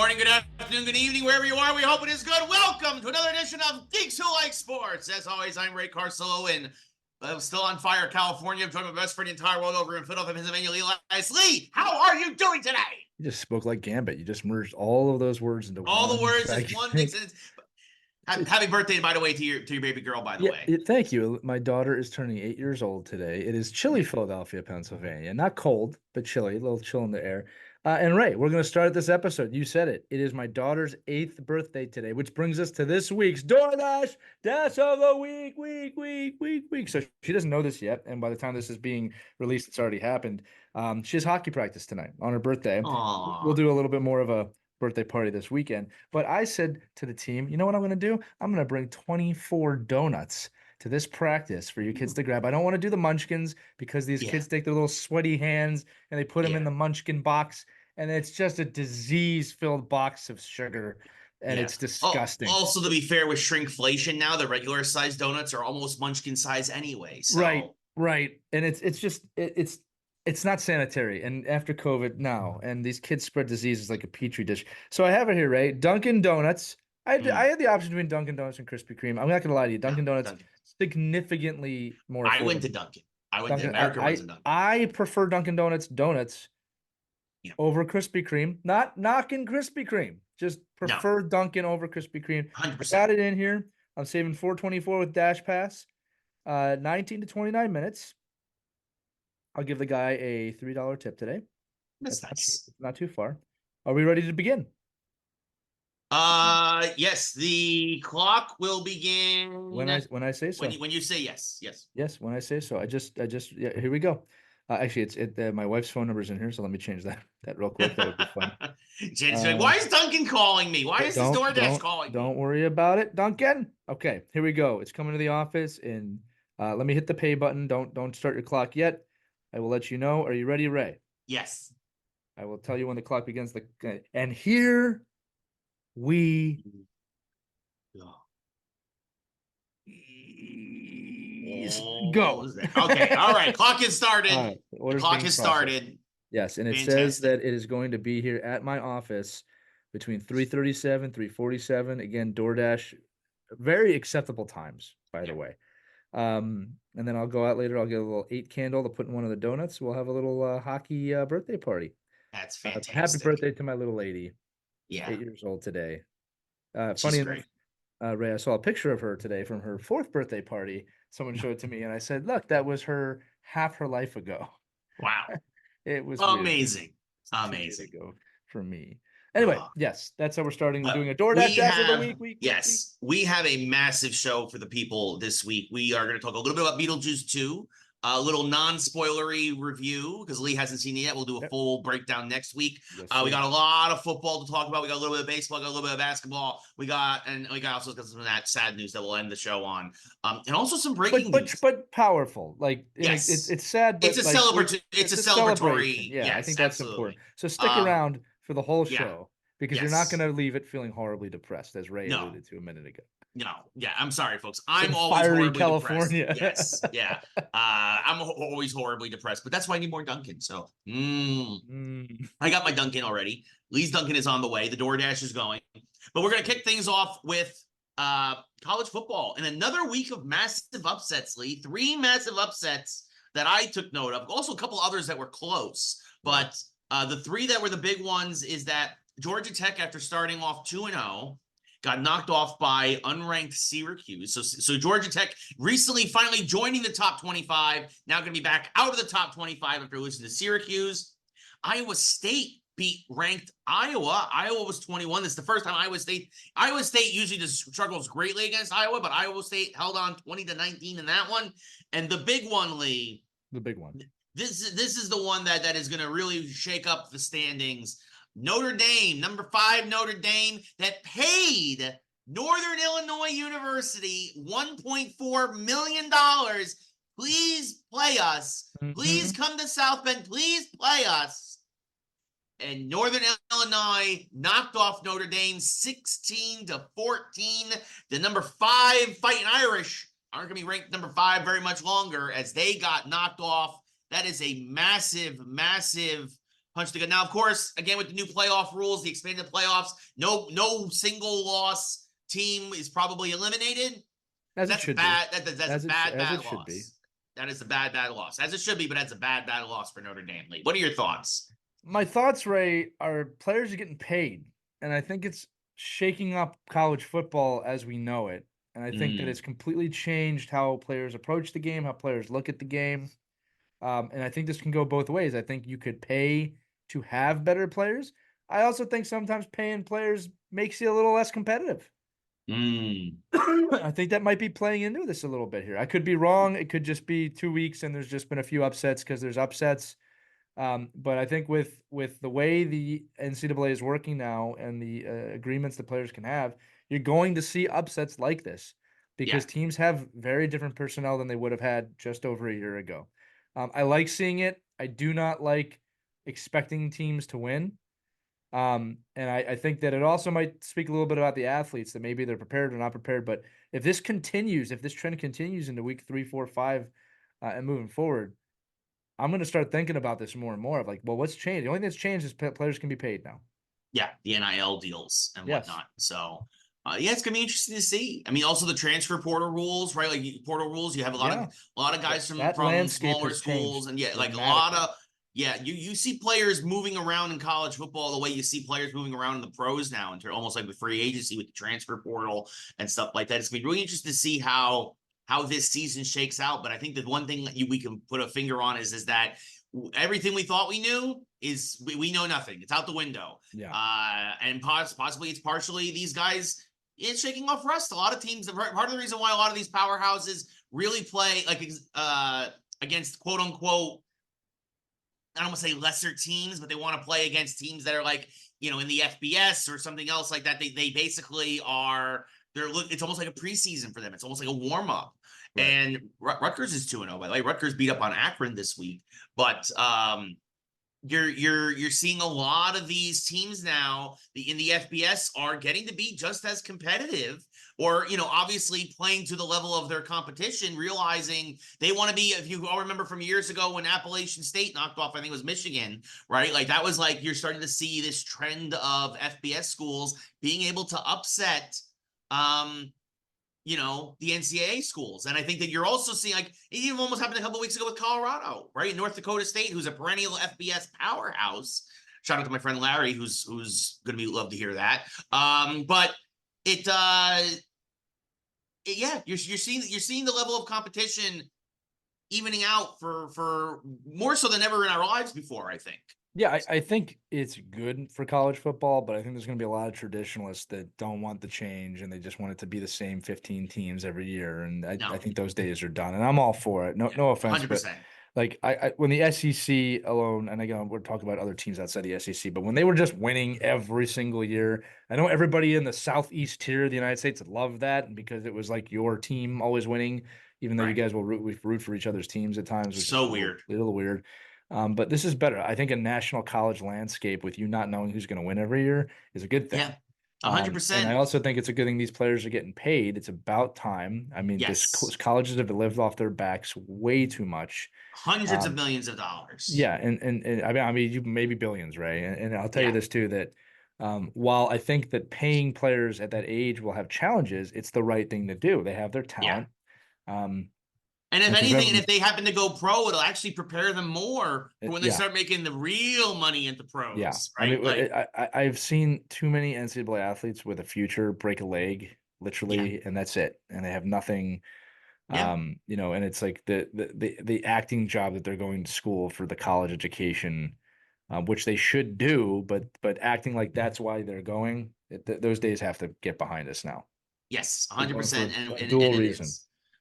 morning, good afternoon, good evening, wherever you are. We hope it is good. Welcome to another edition of Geeks Who Like Sports. As always, I'm Ray Carsillo, and I'm still on fire, California. I'm joined by my best friend in the entire world over in Philadelphia, Pennsylvania, Elias. Lee, how are you doing today? You just spoke like Gambit. You just merged all of those words into All one the words segment. is one big sentence. Happy birthday, by the way, to your baby girl, by the way. Thank you. My daughter is turning 8 years old today. It is chilly, Philadelphia, Pennsylvania. Not cold, but chilly, a little chill in the air. And Ray, we're going to start this episode. You said it. It is my daughter's 8th birthday today, which brings us to this week's DoorDash Dash of the Week. So she doesn't know this yet, and by the time this is being released, it's already happened. She has hockey practice tonight on her birthday. Aww. We'll do a little bit more of a birthday party this weekend. But I said to the team, you know what I'm going to do? I'm going to bring 24 donuts to this practice for you kids to grab. I don't want to do the munchkins because these kids take their little sweaty hands and they put them in the munchkin box, and it's just a disease-filled box of sugar, and it's disgusting. Also, to be fair, with shrinkflation now, the regular size donuts are almost munchkin size anyway. So. Right. And it's not sanitary, and after COVID, no. And these kids spread diseases like a petri dish. So I have it here, right? Dunkin' Donuts. I had the option between Dunkin' Donuts and Krispy Kreme. I'm not going to lie to you. Dunkin' Donuts significantly more affordable. I went to Dunkin'. America runs in Dunkin'. I prefer Dunkin' Donuts over Krispy Kreme. Not knocking Krispy Kreme. Just prefer Dunkin' over Krispy Kreme. 100%. Got it in here. I'm saving $4.24 with Dash Pass. 19 to 29 minutes. I'll give the guy a $3 tip today. That's nice. Not too far. Are we ready to begin? Yes. The clock will begin when I say so. When you say yes. Yes, when I say so. I just here we go. Actually, my wife's phone number is in here, so let me change that real quick. That would be fun. Jen's like, why is Duncan calling me? Why is this DoorDash calling me? Don't worry about it, Duncan. Okay, here we go. It's coming to the office, and let me hit the pay button. Don't start your clock yet. I will let you know. Are you ready, Ray? Yes. I will tell you when the clock begins. And here we go. Okay. All right. Clock is started. Right. The clock has started. Yes, and it says that it is going to be here at my office between 3:37, 3:47. Again, DoorDash, very acceptable times, by the way. And then I'll go out later. I'll get a little 8 candle to put in one of the donuts. We'll have a little hockey birthday party. That's fantastic. Happy birthday to my little lady. Yeah. 8 years old today. Funny enough, Ray, I saw a picture of her today from her 4th birthday party. Someone showed it to me, and I said, look, that was half her life ago. Wow. It was amazing. Amazing. Ago for me. Anyway, yes, that's how we're starting doing a DoorDash Dash of the week. We have a massive show for the people this week. We are going to talk a little bit about Beetlejuice 2, a little non-spoilery review because Lee hasn't seen it yet. We'll do a full breakdown next week. Yes, we got a lot of football to talk about. We got a little bit of baseball, got a little bit of basketball. We got also some of that sad news that we'll end the show on, and also some breaking news. But powerful. Like yes, it's sad, but it's a celebratory. It's a celebratory. Yeah, yes, I think that's important. So stick around for the whole show because you're not going to leave it feeling horribly depressed, as Ray alluded to a minute ago. No, I'm sorry, folks. I'm always horribly California. Depressed. Yes, I'm always horribly depressed, but that's why I need more Dunkin'. So, I got my Dunkin' already. Lee's Dunkin' is on the way. The DoorDash is going, but we're gonna kick things off with college football and another week of massive upsets. Lee, 3 massive upsets that I took note of. Also, a couple others that were close, but the 3 that were the big ones is that Georgia Tech, after starting off 2-0. Got knocked off by unranked Syracuse. So Georgia Tech recently finally joining the top 25. Now going to be back out of the top 25 after losing to Syracuse. Iowa State beat ranked Iowa. Iowa was 21. This is the first time Iowa State usually just struggles greatly against Iowa, but Iowa State held on 20-19 in that one. And the big one, Lee. The big one. This is the one that is going to really shake up the standings. Notre Dame, number 5 Notre Dame, that paid Northern Illinois University $1.4 million. Please play us. Please come to South Bend. Please play us. And Northern Illinois knocked off Notre Dame 16-14. The number 5 Fighting Irish aren't going to be ranked number 5 very much longer as they got knocked off. That is a massive, massive punch the gut. Now, of course, again, with the new playoff rules, the expanded playoffs, no single loss team is probably eliminated. As it That's should bad. be. That's a bad As it should be. loss. That is a bad loss, as it should be, but that's a bad loss for Notre Dame. Lee, what are your thoughts? My thoughts, Ray, are players are getting paid, and I think it's shaking up college football as we know it. And I think that it's completely changed how players approach the game, how players look at the game. And I think this can go both ways. I think you could pay to have better players. I also think sometimes paying players makes you a little less competitive. I think that might be playing into this a little bit here. I could be wrong. It could just be 2 weeks and there's just been a few upsets because there's upsets. But I think with the way the NCAA is working now and the agreements the players can have, you're going to see upsets like this because teams have very different personnel than they would have had just over a year ago. I like seeing it. I do not like expecting teams to win. And I think that it also might speak a little bit about the athletes that maybe they're prepared or not prepared. But if this trend continues into week 3, 4, 5, and moving forward, I'm going to start thinking about this more and more of like, well, what's changed? The only thing that's changed is players can be paid now. Yeah, the NIL deals and whatnot. So, it's gonna be interesting to see. I mean, also the transfer portal rules, right? Like portal rules, you have a lot of guys from smaller schools, and like a lot of you see players moving around in college football the way you see players moving around in the pros now, into almost like with free agency with the transfer portal and stuff like that. It's gonna be really interesting to see how this season shakes out. But I think that one thing that we can put a finger on is that everything we thought we knew is we know nothing. It's out the window. And possibly it's partially these guys shaking off rust. A lot of teams, part of the reason why a lot of these powerhouses really play like against quote unquote, I don't want to say lesser teams, but they want to play against teams that are like, in the FBS or something else like that. They basically are, it's almost like a preseason for them. It's almost like a warm up. Right. And Rutgers is 2-0, by the way. Rutgers beat up on Akron this week, but you're seeing a lot of these teams now in the FBS are getting to be just as competitive, or obviously playing to the level of their competition, realizing they want to be. If you all remember from years ago when Appalachian State knocked off, I think it was Michigan, right? Like that was like you're starting to see this trend of FBS schools being able to upset the NCAA schools. And I think that you're also seeing, like, it even almost happened a couple of weeks ago with Colorado, right? North Dakota State, who's a perennial FBS powerhouse. Shout out to my friend Larry, who's going to love to hear that. But you're seeing the level of competition evening out for more so than ever in our lives before, I think. Yeah, I think it's good for college football, but I think there's going to be a lot of traditionalists that don't want the change and they just want it to be the same 15 teams every year. And I think those days are done. And I'm all for it. No offense, 100%. But like when the SEC alone, and again, we're talking about other teams outside the SEC, but when they were just winning every single year, I know everybody in the Southeast tier of the United States loved that because it was like your team always winning, even though you guys will root for each other's teams at times, which is weird. A little weird. But this is better. I think a national college landscape with you not knowing who's going to win every year is a good thing. Yeah, 100%. And I also think it's a good thing these players are getting paid. It's about time. I mean, colleges have lived off their backs way too much. Hundreds of millions of dollars. Yeah, and I mean, you maybe billions, right? And I'll tell you this too, that while I think that paying players at that age will have challenges, it's the right thing to do. They have their talent. And if anything, and if they happen to go pro, it'll actually prepare them more for when they start making the real money at the pros. Yeah, right? I mean, I've seen too many NCAA athletes with a future break a leg, literally, and that's it, and they have nothing. And it's like the acting job that they're going to school for the college education, which they should do, but acting like that's why they're going. Those days have to get behind us now. Yes, 100%, and dual reason.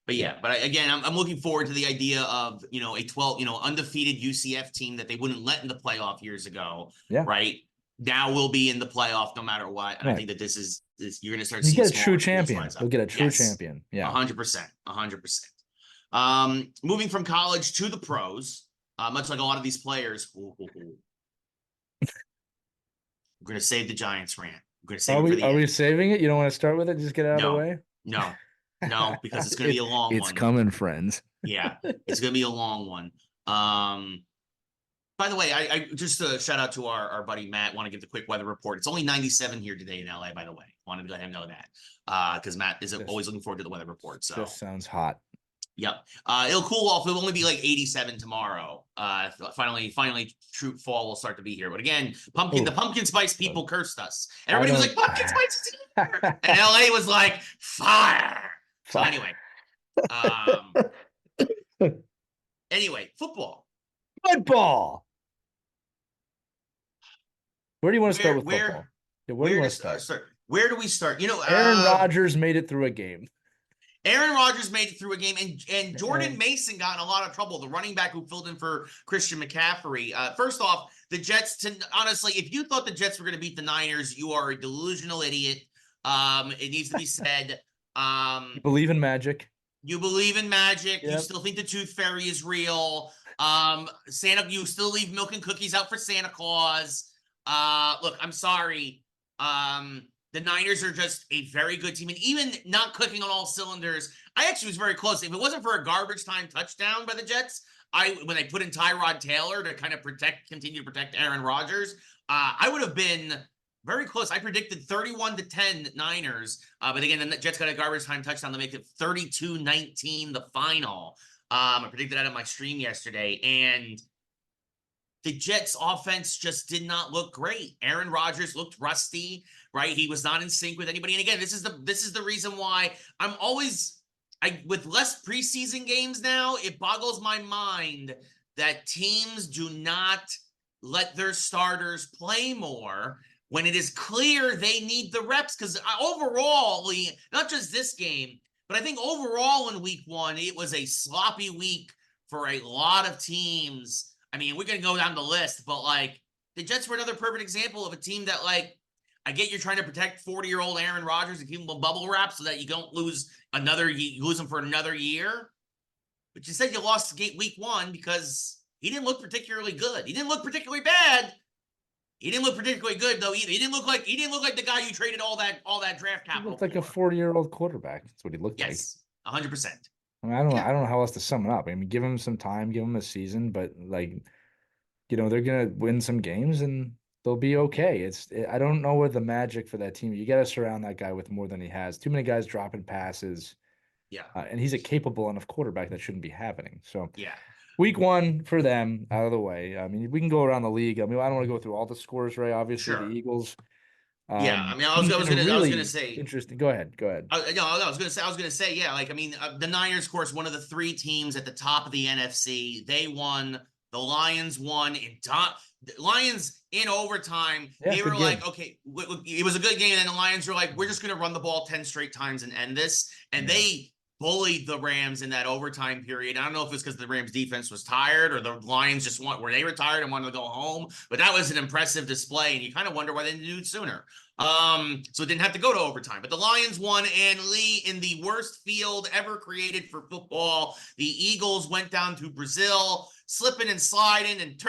But but again, I'm looking forward to the idea of, a 12, undefeated UCF team that they wouldn't let in the playoff years ago. Yeah. Right. Now we'll be in the playoff no matter what. And I think that this you're going to start seeing. You get a true champion. You'll get a true champion. Yeah. 100%. Moving from college to the pros, much like a lot of these players. We're going to save the Giants rant. We're going to save it for the end. Are we saving it? You don't want to start with it? Just get it out of the way? No, because it's going to be a long one. It's coming, friends. Yeah, it's going to be a long one. By the way, I just a shout out to our buddy Matt. Want to give the quick weather report. It's only 97 here today in LA, by the way. Wanted to let him know that. Because Matt is always looking forward to the weather report. So just sounds hot. Yep. It'll cool off. It'll only be like 87 tomorrow. Finally, true fall will start to be here. But again, the pumpkin spice people cursed us. Everybody was like, pumpkin spice is here. And LA was like, fire. So anyway. Anyway, football. Where do you want to start with football? Where do you want to start? Where do we start? Aaron Rodgers made it through a game. Aaron Rodgers made it through a game, and Jordan Mason got in a lot of trouble, the running back who filled in for Christian McCaffrey. First off, the Jets, honestly, if you thought the Jets were going to beat the Niners, you are a delusional idiot. It needs to be said. You believe in magic. You believe in magic. Yep. You still think the tooth fairy is real. You still leave milk and cookies out for Santa Claus. Look, I'm sorry. The Niners are just a very good team. And even not clicking on all cylinders, I actually was very close. If it wasn't for a garbage time touchdown by the Jets, when they put in Tyrod Taylor to kind of continue to protect Aaron Rodgers, I would have been very close. I predicted 31-10 Niners. But again, the Jets got a garbage time touchdown to make it 32-19 the final. I predicted that on my stream yesterday. And the Jets offense just did not look great. Aaron Rodgers looked rusty, right? He was not in sync with anybody. And again, this is the reason why I'm always with less preseason games now, it boggles my mind that teams do not let their starters play more when it is clear they need the reps. Because overall, not just this game, but I think overall in week one, it was a sloppy week for a lot of teams. I mean, we're going to go down the list, but the Jets were another perfect example of a team that I get you're trying to protect 40-year-old Aaron Rodgers and keep him a bubble wrap so that you don't lose him for another year. But you said you lost week one because he didn't look particularly good. He didn't look particularly bad. He didn't look particularly good though either. He didn't look like the guy you traded all that draft capital. He looked like a 40-year-old quarterback. That's what he looked like. Yes, 100%. I mean, I don't know how else to sum it up. I mean, give him some time, give him a season, but they're gonna win some games and they'll be okay. I don't know where the magic for that team. You got to surround that guy with more than he has. Too many guys dropping passes. Yeah, and he's a capable enough quarterback that shouldn't be happening. So yeah. Week one for them out of the way. I mean, we can go around the league. I mean, I don't want to go through all the scores, Ray. Obviously, Sure. The Eagles. Yeah, I mean, I was gonna say interesting. Go ahead. I was gonna say, yeah. The Niners, of course, one of the three teams at the top of the NFC. They won. The Lions won. Lions in overtime. Yeah, they were game. like, okay, it was a good game, and then the Lions were like, we're just gonna run the ball 10 straight times and end this. And they bullied the Rams in that overtime period. I don't know if it's because the Rams defense was tired or the Lions just were they retired and wanted to go home, but that was an impressive display, and you kind of wonder why they didn't do it sooner. So it didn't have to go to overtime, but the Lions won. And Lee, in the worst field ever created for football, the Eagles went down to Brazil, slipping and sliding and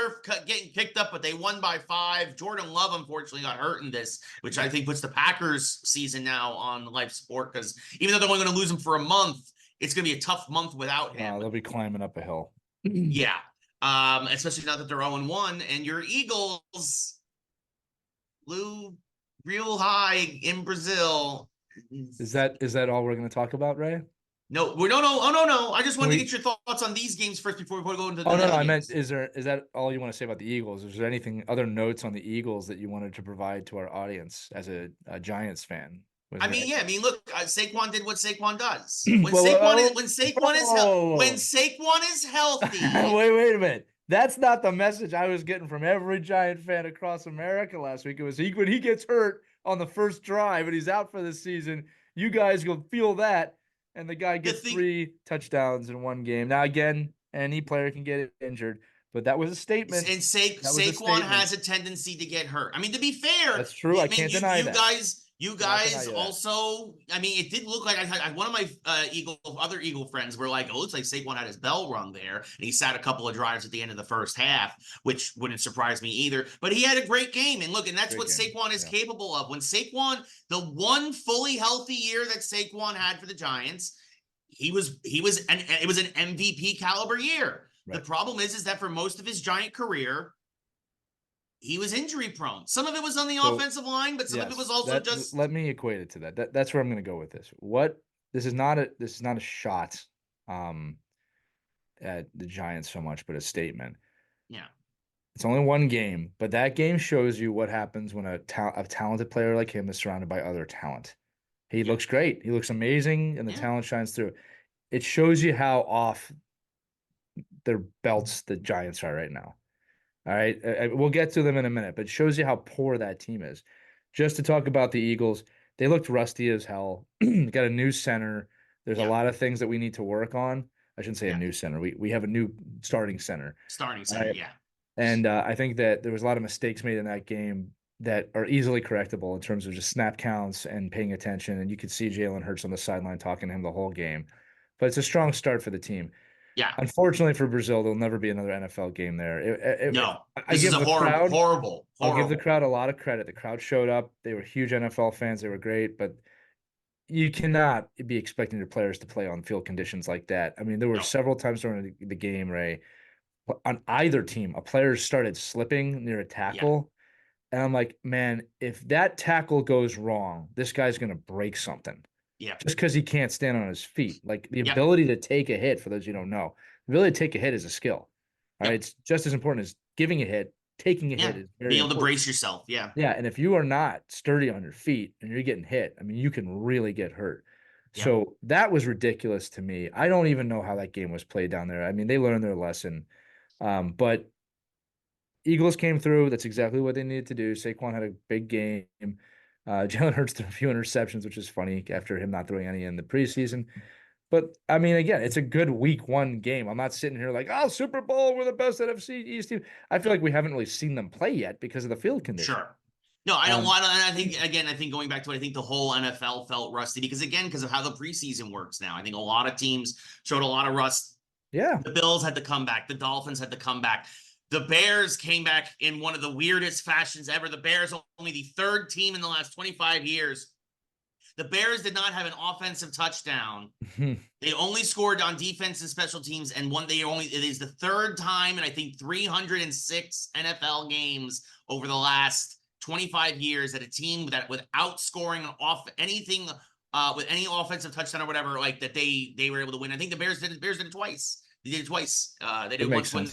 getting picked up, but they won by 5. Jordan Love, unfortunately, got hurt in this, which I think puts the Packers season now on life support, because even though they're only going to lose him for a month, it's going to be a tough month without him. They'll be climbing up a hill. Yeah. Especially now that they're 0-1, and your Eagles flew real high in Brazil. Is that all we're going to talk about, Ray? No. I just wanted to get your thoughts on these games first before we go into the no. I meant, is that all you want to say about the Eagles? Is there anything, other notes on the Eagles that you wanted to provide to our audience as a Giants fan? Look, Saquon did what Saquon does. When Saquon is healthy. Wait a minute. That's not the message I was getting from every Giant fan across America last week. It was when he gets hurt on the first drive and he's out for the season, you guys will feel that. And the guy gets 3 touchdowns in one game. Now, again, any player can get injured, but that was a statement. And Saquon has a tendency to get hurt. I mean, to be fair, that's true. I can't deny that. You guys also, I mean, it did look like one of my other Eagle friends were like, it looks like Saquon had his bell rung there, and he sat a couple of drives at the end of the first half, which wouldn't surprise me either. But he had a great game, and look, and that's what Saquon is capable of. When Saquon, the one fully healthy year that Saquon had for the Giants, it was an MVP caliber year. Right. The problem is that for most of his Giant career, he was injury prone. Some of it was on the So, offensive line, but some of it was also just. let me equate it to that. That's where I'm going to go with this. This is not a shot at the Giants so much, but a statement. Yeah. It's only one game, but that game shows you what happens when a talented player like him is surrounded by other talent. He looks great. He looks amazing, and the talent shines through. It shows you how off their belts the Giants are right now. All right. We'll get to them in a minute, but it shows you how poor that team is. Just to talk about the Eagles, they looked rusty as hell. Got a new center. There's a lot of things that we need to work on. I shouldn't say a new center. We have a new starting center. Starting center, yeah. And I think that there was a lot of mistakes made in that game that are easily correctable in terms of just snap counts and paying attention. And you could see Jalen Hurts on the sideline talking to him the whole game. But it's a strong start for the team. Yeah. Unfortunately for Brazil, there'll never be another NFL game there. No, this is a horrible. I'll give the crowd a lot of credit. The crowd showed up. They were huge NFL fans. They were great, but you cannot be expecting your players to play on field conditions like that. I mean, there were several times during the game, Ray, on either team, a player started slipping near a tackle. And I'm like, man, if that tackle goes wrong, this guy's going to break something. Yeah. Just because he can't stand on his feet. Like the ability to take a hit, for those you don't know, the ability to take a hit is a skill. All right. It's just as important as giving a hit. Taking a hit is very being able to important. brace yourself. Yeah. Yeah. And if you are not sturdy on your feet and you're getting hit, I mean, you can really get hurt. So that was ridiculous to me. I don't even know how that game was played down there. I mean, they learned their lesson. But Eagles came through. That's exactly what they needed to do. Saquon had a big game. Jalen Hurts threw a few interceptions, which is funny after him not throwing any in the preseason. But, I mean, again, it's a good week one game. I'm not sitting here like, oh, Super Bowl, we're the best NFC East team. I feel like we haven't really seen them play yet because of the field condition. Sure. No, I don't want to. And I think going back to it, I think the whole NFL felt rusty because of how the preseason works now. I think a lot of teams showed a lot of rust. Yeah. The Bills had to come back. The Dolphins had to come back. The Bears came back in one of the weirdest fashions ever. The Bears are only the third team in the last 25 years. The Bears did not have an offensive touchdown. They only scored on defense and special teams, and it is the third time in I think 306 NFL games over the last 25 years that a team that without scoring off anything with any offensive touchdown or whatever, like that they were able to win. I think the Bears did it twice. They did it twice. They did it once when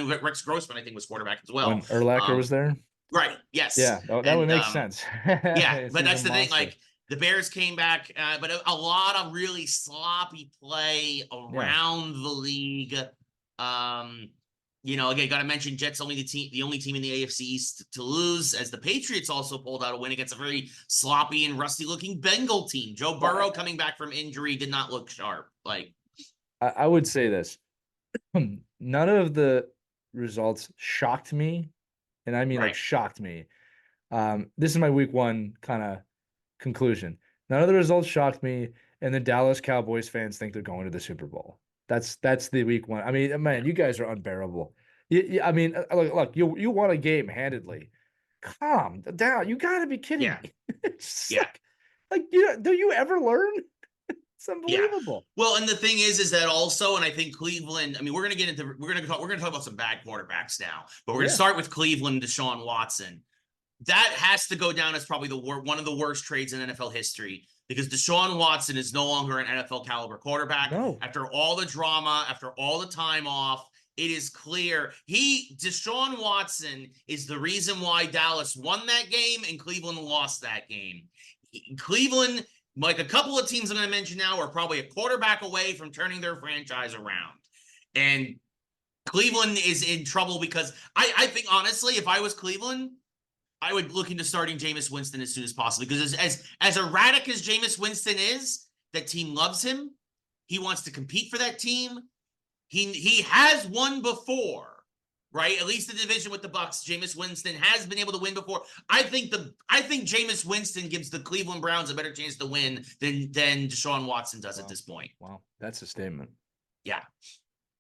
Rex Grossman, I think, was quarterback as well. When Urlacher was there? Right. Yes. Yeah, that would make sense. Yeah, but that's the thing. Like, the Bears came back, but a lot of really sloppy play around the league. Again, got to mention Jets the only team in the AFC East to lose, as the Patriots also pulled out a win against a very sloppy and rusty-looking Bengal team. Joe Burrow coming back from injury did not look sharp. Like, I would say this. None of the results shocked me, and I mean like shocked me. This is my week one kind of conclusion. None of the results shocked me, and the Dallas Cowboys fans think they're going to the Super Bowl. That's the week one. I mean, man, you guys are unbearable. I mean, look, you won a game handedly. Calm down. You got to be kidding me. Do you ever learn? It's unbelievable. Yeah. Well, and the thing is that also, and I think Cleveland. I mean, we're gonna talk about some bad quarterbacks now, but we're gonna start with Cleveland, Deshaun Watson. That has to go down as probably one of the worst trades in NFL history because Deshaun Watson is no longer an NFL caliber quarterback. No. After all the drama, after all the time off, it is clear Deshaun Watson is the reason why Dallas won that game and Cleveland lost that game. Cleveland, like a couple of teams I'm going to mention now, are probably a quarterback away from turning their franchise around. And Cleveland is in trouble because I think, honestly, if I was Cleveland, I would look into starting Jameis Winston as soon as possible because as erratic as Jameis Winston is, that team loves him. He wants to compete for that team. He has won before. Right, at least the division with the Bucs, Jameis Winston has been able to win before. I think Jameis Winston gives the Cleveland Browns a better chance to win than Deshaun Watson does at this point. Wow, that's a statement. Yeah.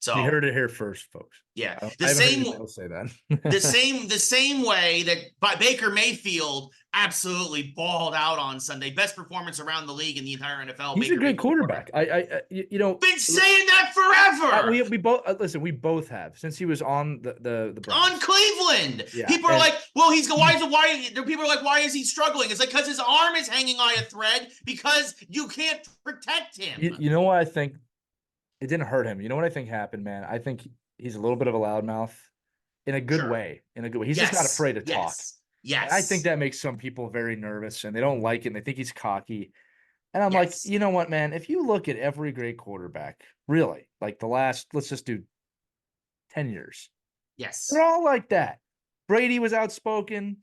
So you heard it here first, folks. yeah, I haven't heard anyone else say that. the same way that Baker Mayfield absolutely balled out on Sunday, best performance around the league in the entire NFL. He's Baker a good Mayfield quarterback. been saying that forever. We both listen. We both have since he was on the Browns. On Cleveland. Yeah, people are like, well, people are like, why is he struggling? It's like, because his arm is hanging on a thread because you can't protect him. You know what I think? It didn't hurt him. You know what I think happened, man? I think he's a little bit of a loudmouth in a good way. In a good way. He's just not afraid to talk. Yes. And I think that makes some people very nervous and they don't like it and they think he's cocky. And I'm like, you know what, man? If you look at every great quarterback, really, like the last, let's just do 10 years. Yes. They're all like that. Brady was outspoken.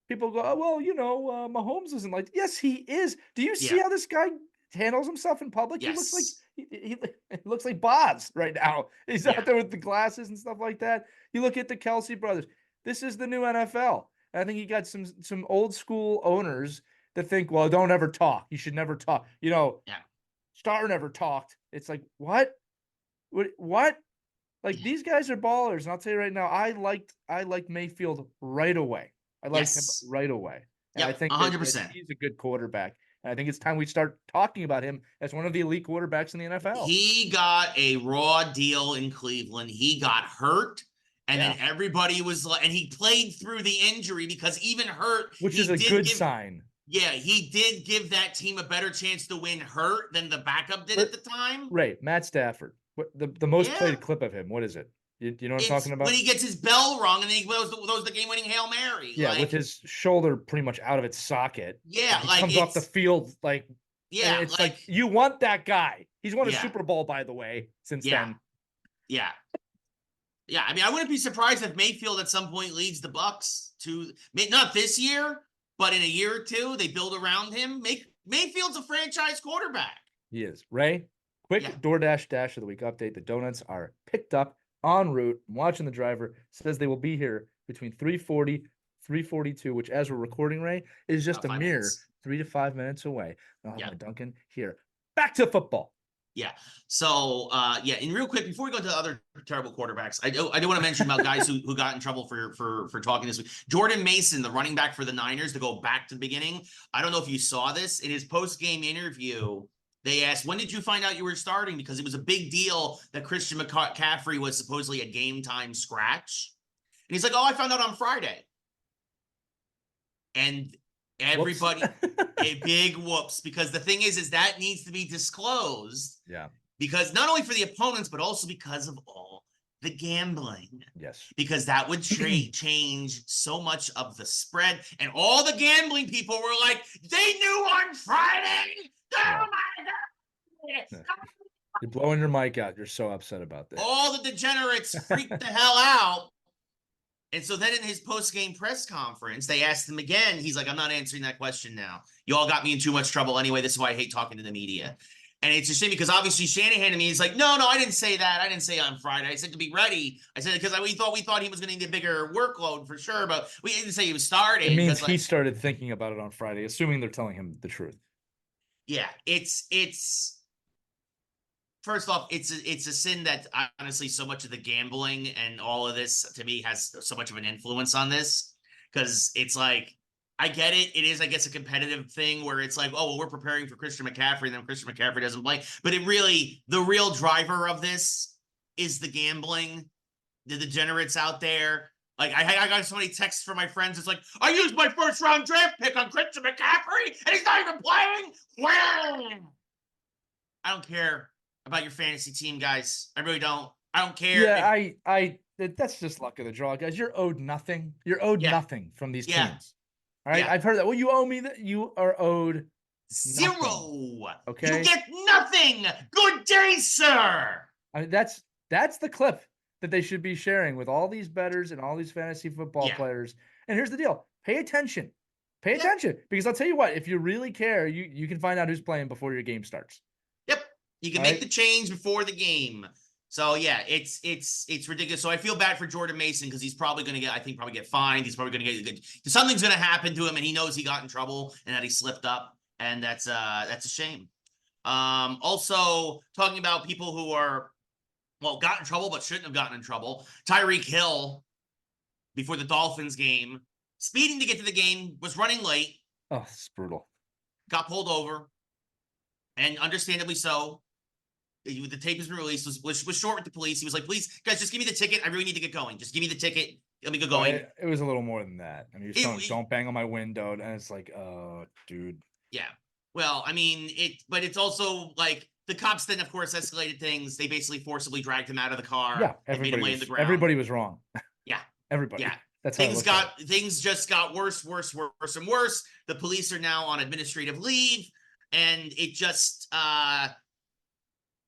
People go, oh, well, Mahomes isn't like, yes, he is. Do you see how this guy handles himself in public? Yes. He looks like Boz right now. He's out there with the glasses and stuff like that. You look at the Kelsey brothers. This is the new NFL. And I think you got some old school owners that think, well, don't ever talk. You should never talk. Star never talked. It's like, what? What? Like these guys are ballers, and I'll tell you right now, I liked Mayfield right away. I liked him right away. And I think 100%. He's a good quarterback. And I think it's time we start talking about him as one of the elite quarterbacks in the NFL. He got a raw deal in Cleveland. He got hurt. And then everybody was like, and he played through the injury because even hurt, which is a good sign. Yeah, he did give that team a better chance to win hurt than the backup did at the time. Right, Matt Stafford. The most played clip of him. What is it? You know what I'm talking about? When he gets his bell rung and then he throws the game-winning Hail Mary. Yeah, with his shoulder pretty much out of its socket. Yeah, he comes off the field like. Yeah, it's like you want that guy. He's won a Super Bowl, by the way, since then. Yeah. Yeah, I mean, I wouldn't be surprised if Mayfield at some point leads the Bucs to not this year, but in a year or two, they build around him. Mayfield's a franchise quarterback. He is. Ray, quick DoorDash Dash of the Week update. The donuts are picked up en route. I'm watching the driver. Says they will be here between 3:40, 3:42, which as we're recording, Ray, is just a mere 3 to 5 minutes away. I'll have my Dunkin' here. Back to football. Yeah. So, and real quick, before we go to the other terrible quarterbacks, I do want to mention about guys who got in trouble for talking this week. Jordan Mason, the running back for the Niners, to go back to the beginning. I don't know if you saw this. In his post-game interview, they asked, when did you find out you were starting? Because it was a big deal that Christian McCaffrey was supposedly a game-time scratch. And he's like, oh, I found out on Friday. And everybody, a big whoops, because the thing is that needs to be disclosed. Yeah. Because not only for the opponents, but also because of all the gambling. Yes. Because that would change so much of the spread. And all the gambling people were like, they knew on Friday. Oh my God. You're blowing your mic out. You're so upset about this. All the degenerates freaked the hell out. And so then in his post-game press conference, they asked him again. He's like, I'm not answering that question now. You all got me in too much trouble anyway. This is why I hate talking to the media. And it's a shame because obviously Shanahan to me is like, no, I didn't say that. I didn't say on Friday. I said to be ready. I said because we thought he was going to need a bigger workload for sure, but we didn't say he was starting. It means he started thinking about it on Friday, assuming they're telling him the truth. Yeah, it's first off, it's a sin that honestly so much of the gambling and all of this to me has so much of an influence on this because it's like I get it. It is, I guess, a competitive thing where it's like, oh, well, we're preparing for Christian McCaffrey, and then Christian McCaffrey doesn't play. But the real driver of this is the gambling, the degenerates out there. Like, I got so many texts from my friends. It's like, I used my first round draft pick on Christian McCaffrey, and he's not even playing. Well, I don't care about your fantasy team, guys. I really don't. I don't care. Yeah, that's just luck of the draw, guys. You're owed nothing. You're owed nothing from these teams. All right, I've heard that. Well, you owe me that. You are owed zero. Nothing. Okay, you get nothing. Good day, sir. I mean, that's the clip that they should be sharing with all these bettors and all these fantasy football players. And here's the deal: pay attention, because I'll tell you what. If you really care, you can find out who's playing before your game starts. Yep, you can make the change before the game. So yeah, it's ridiculous. So I feel bad for Jordan Mason because he's probably going to get fined. He's probably going to get something's going to happen to him, and he knows he got in trouble and that he slipped up, and that's a shame. Also talking about people who are got in trouble, but shouldn't have gotten in trouble. Tyreek Hill, before the Dolphins game, speeding to get to the game, was running late. Oh, it's brutal. Got pulled over, and understandably so. The tape has been released. Was short with the police. He was like, "Please, guys, just give me the ticket. I really need to get going. Just give me the ticket. Let me get going." It was a little more than that. I mean, he was telling, "Don't bang on my window," and it's like, "Oh, dude." Yeah. Well, I mean, but it's also like the cops then, of course, escalated things. They basically forcibly dragged him out of the car. Yeah, and made him lay in the ground. Everybody was wrong. Yeah. Everybody. Yeah. That's things just got worse and worse. The police are now on administrative leave, and it just I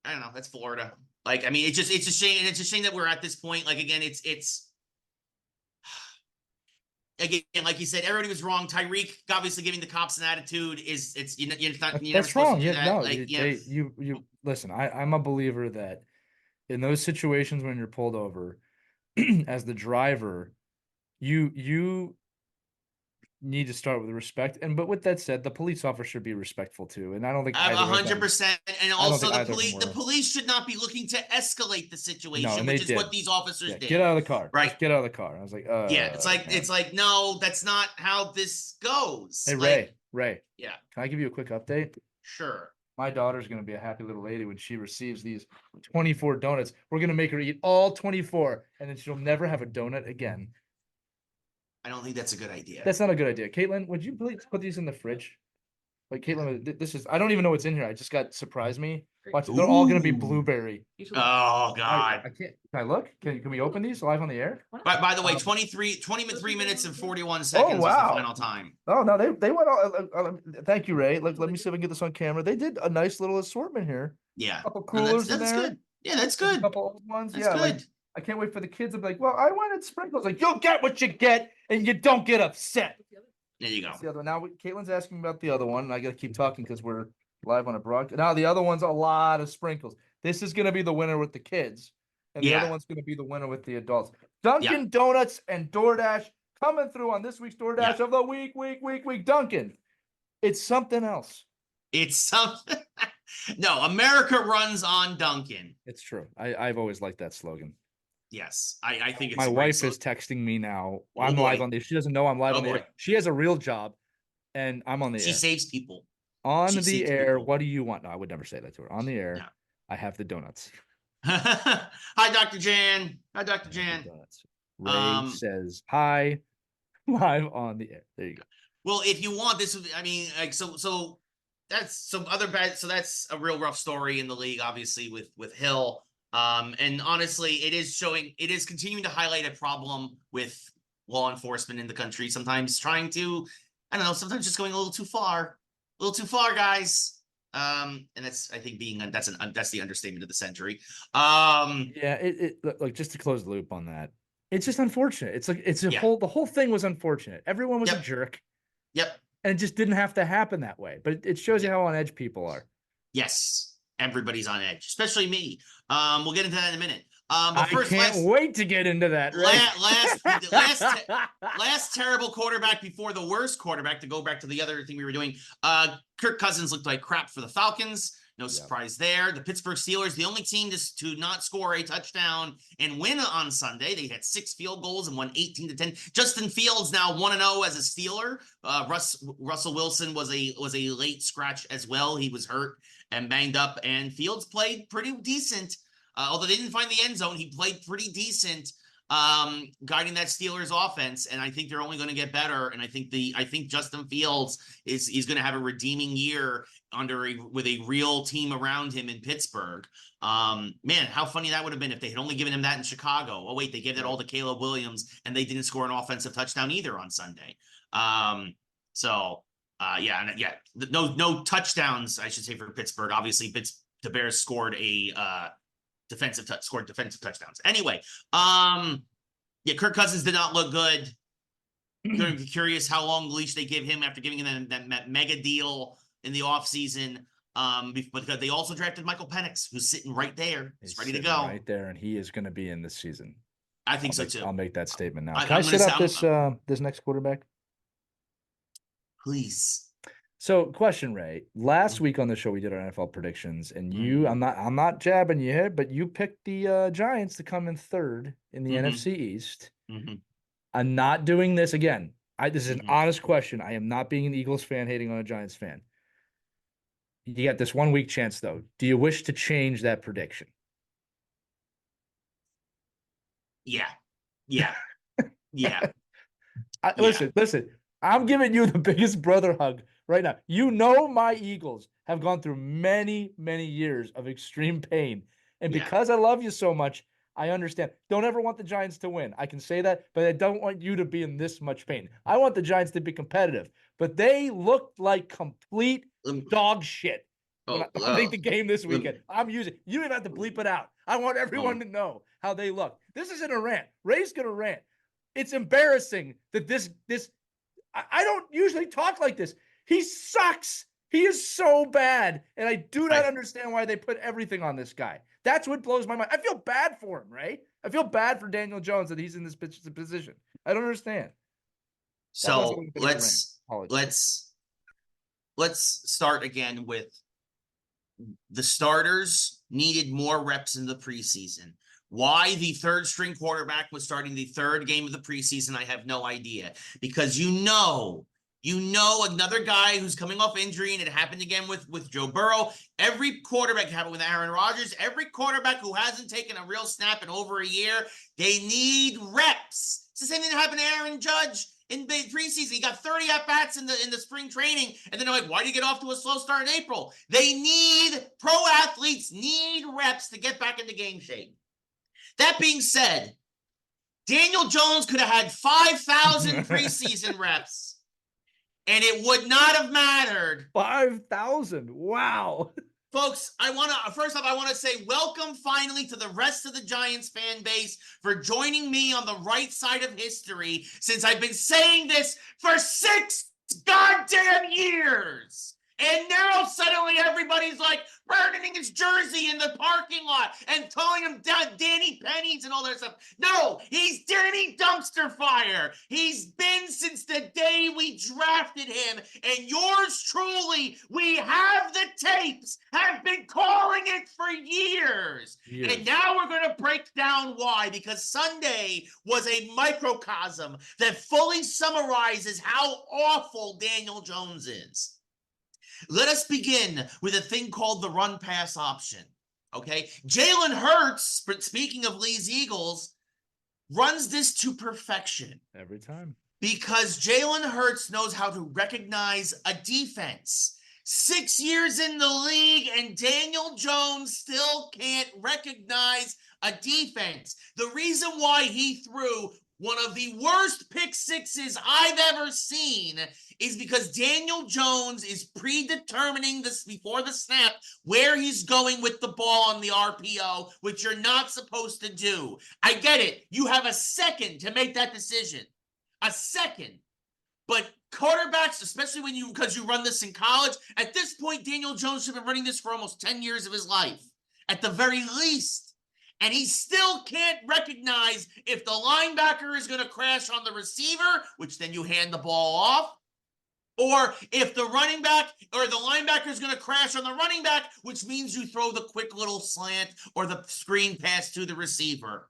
don't know. That's Florida. Like, I mean, it's a shame, and it's a shame that we're at this point. Like, again, it's again, like you said, everybody was wrong. Tyreek obviously giving the cops an attitude that's wrong. Yeah, no, like, you listen. I'm a believer that in those situations when you're pulled over, as the driver, you need to start with respect. But with that said, the police officer should be respectful too. And I don't think 100%. And also the police should not be looking to escalate the situation, which is what these officers did. Get out of the car. Right. Just get out of the car. I was like, yeah, it's like, no, that's not how this goes. Hey, Ray. Yeah. Can I give you a quick update? Sure. My daughter's going to be a happy little lady when she receives these 24 donuts. We're going to make her eat all 24, and then she'll never have a donut again. I don't think that's a good idea. That's not a good idea. Caitlin, would you please put these in the fridge? Like, Caitlin, I don't even know what's in here. I just got surprised me. Watch, they're all going to be blueberry. Oh, God. I can't. Can I look? Can we open these live on the air? By the way, 23 minutes and 41 seconds was the final time. Oh, no, they went all. Thank you, Ray. Let me see if I can get this on camera. They did a nice little assortment here. Yeah. A couple coolers in there. Good. Yeah, that's good. A couple old ones. That's good. Like, I can't wait for the kids to be like, well, I wanted sprinkles. Like, you'll get what you get, and you don't get upset. There you go. That's the other one. Now, Caitlin's asking about the other one, and I got to keep talking because we're live on a broadcast. Now, the other one's a lot of sprinkles. This is going to be the winner with the kids, and the other one's going to be the winner with the adults. Dunkin' Donuts and DoorDash coming through on this week's DoorDash of the week. Dunkin', it's something else. It's something. No, America runs on Dunkin'. It's true. I've always liked that slogan. Yes, I think it's my wife is texting me now. I'm live on the. She doesn't know I'm live on the air. She has a real job, and I'm on the air. She saves people on the air. What do you want? No, I would never say that to her. On the air, I have the donuts. Hi, Dr. Jan. Ray says hi, live on the air. There you go. Well, if you want this, I mean, like so that's some other bad. So that's a real rough story in the league, obviously with Hill. And honestly, it is continuing to highlight a problem with law enforcement in the country. Sometimes trying to, I don't know, sometimes just going a little too far, guys. And that's, I think that's the understatement of the century. Like, just to close the loop on that, it's just unfortunate. It's like, the whole thing was unfortunate. Everyone was a jerk. Yep. And it just didn't have to happen that way. But it shows you how on edge people are. Yes. Everybody's on edge, especially me. We'll get into that in a minute. But first, I can't wait to get into that. Last terrible quarterback before the worst quarterback, to go back to the other thing we were doing. Kirk Cousins looked like crap for the Falcons. No surprise there. The Pittsburgh Steelers, the only team to not score a touchdown and win on Sunday. They had 6 field goals and won 18-10. Justin Fields now 1-0 as a Steeler. Russell Wilson was a late scratch as well. He was hurt and banged up, and Fields played pretty decent. Although they didn't find the end zone, he played pretty decent, guiding that Steelers offense. And I think they're only going to get better. And I think Justin Fields is going to have a redeeming year with a real team around him in Pittsburgh. Man, how funny that would have been if they had only given him that in Chicago. Oh wait, they gave that all to Caleb Williams, and they didn't score an offensive touchdown either on Sunday. No touchdowns, I should say, for Pittsburgh. Obviously, the Bears scored defensive touchdowns. Anyway, Kirk Cousins did not look good. Going to be curious how long leash they give him after giving him that mega deal in the offseason. Because they also drafted Michael Penix, who's sitting right there. He's ready to go. Right there, and he is going to be in this season. I think so too. I'll make that statement now. Can I set up this next quarterback? Please. So, question, Ray. Last week on the show, we did our NFL predictions, and Mhm. I'm not jabbing you here, but you picked the Giants to come in third in the Mhm. NFC East. Mhm. I'm not doing this again. This is an Mhm. honest question. I am not being an Eagles fan hating on a Giants fan. You got this 1 week chance, though. Do you wish to change that prediction? Yeah. Yeah. Yeah. Yeah. Listen. I'm giving you the biggest brother hug right now. You know my Eagles have gone through many, many years of extreme pain. And Yeah. because I love you so much, I understand. Don't ever want the Giants to win. I can say that, but I don't want you to be in this much pain. I want the Giants to be competitive, but they looked like complete Lem- dog shit when Oh, I think the game this lem- weekend. You don't even have to bleep it out. I want everyone um, to know how they look. This isn't a rant. Ray's gonna rant. It's embarrassing that this I don't usually talk like this. He sucks. He is so bad. And I do not I understand why they put everything on this guy. That's what blows my mind. I feel bad for him, right? I feel bad for Daniel Jones that he's in this position. I don't understand. That wasn't so a bit of a rant. Apologies. let's start again with the starters needed more reps in the preseason. Why the third string quarterback was starting the third game of the preseason, I have no idea. Because another guy who's coming off injury, and it happened again with Joe Burrow. Every quarterback happened with Aaron Rodgers. Every quarterback who hasn't taken a real snap in over a year, they need reps. It's the same thing that happened to Aaron Judge in the preseason. He got 30 at-bats in the spring training, and then they're like, why do you get off to a slow start in April? Pro athletes need reps to get back into game shape. That being said, Daniel Jones could have had 5,000 preseason reps, and it would not have mattered. 5,000. Wow. Folks, first off, I want to say welcome finally to the rest of the Giants fan base for joining me on the right side of history, since I've been saying this for 6 goddamn years. And now suddenly everybody's like burning his jersey in the parking lot and calling him Danny Pennies and all that stuff. No, he's Danny Dumpster Fire. He's been since the day we drafted him. And yours truly, we have the tapes, have been calling it for years. And now we're going to break down why. Because Sunday was a microcosm that fully summarizes how awful Daniel Jones is. Let us begin with a thing called the run-pass option, okay? Jalen Hurts, speaking of Lee's Eagles, runs this to perfection. Every time. Because Jalen Hurts knows how to recognize a defense. 6 years in the league, and Daniel Jones still can't recognize a defense. The reason why he threw one of the worst pick sixes I've ever seen is because Daniel Jones is predetermining this before the snap where he's going with the ball on the RPO, which you're not supposed to do. I get it. You have a second to make that decision. A second. But quarterbacks, especially because you run this in college, at this point, Daniel Jones should have been running this for almost 10 years of his life, at the very least. And he still can't recognize if the linebacker is going to crash on the receiver, which then you hand the ball off, or if the running back or the linebacker is going to crash on the running back, which means you throw the quick little slant or the screen pass to the receiver.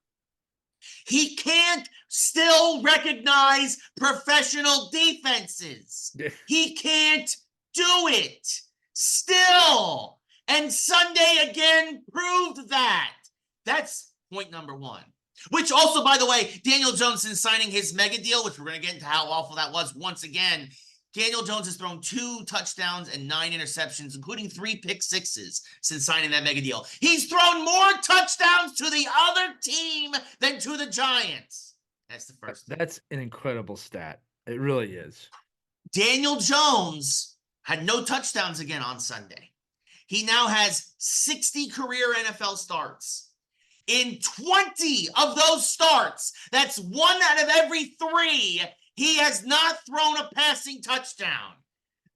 He can't still recognize professional defenses. He can't do it still. And Sunday again proved that. That's point number one. Which also, by the way, Daniel Jones, since signing his mega deal, which we're going to get into how awful that was once again, Daniel Jones has thrown 2 touchdowns and 9 interceptions, including 3 pick sixes since signing that mega deal. He's thrown more touchdowns to the other team than to the Giants. That's the first thing. That's an incredible stat. It really is. Daniel Jones had no touchdowns again on Sunday. He now has 60 career NFL starts. In 20 of those starts, that's 1 out of every 3, he has not thrown a passing touchdown.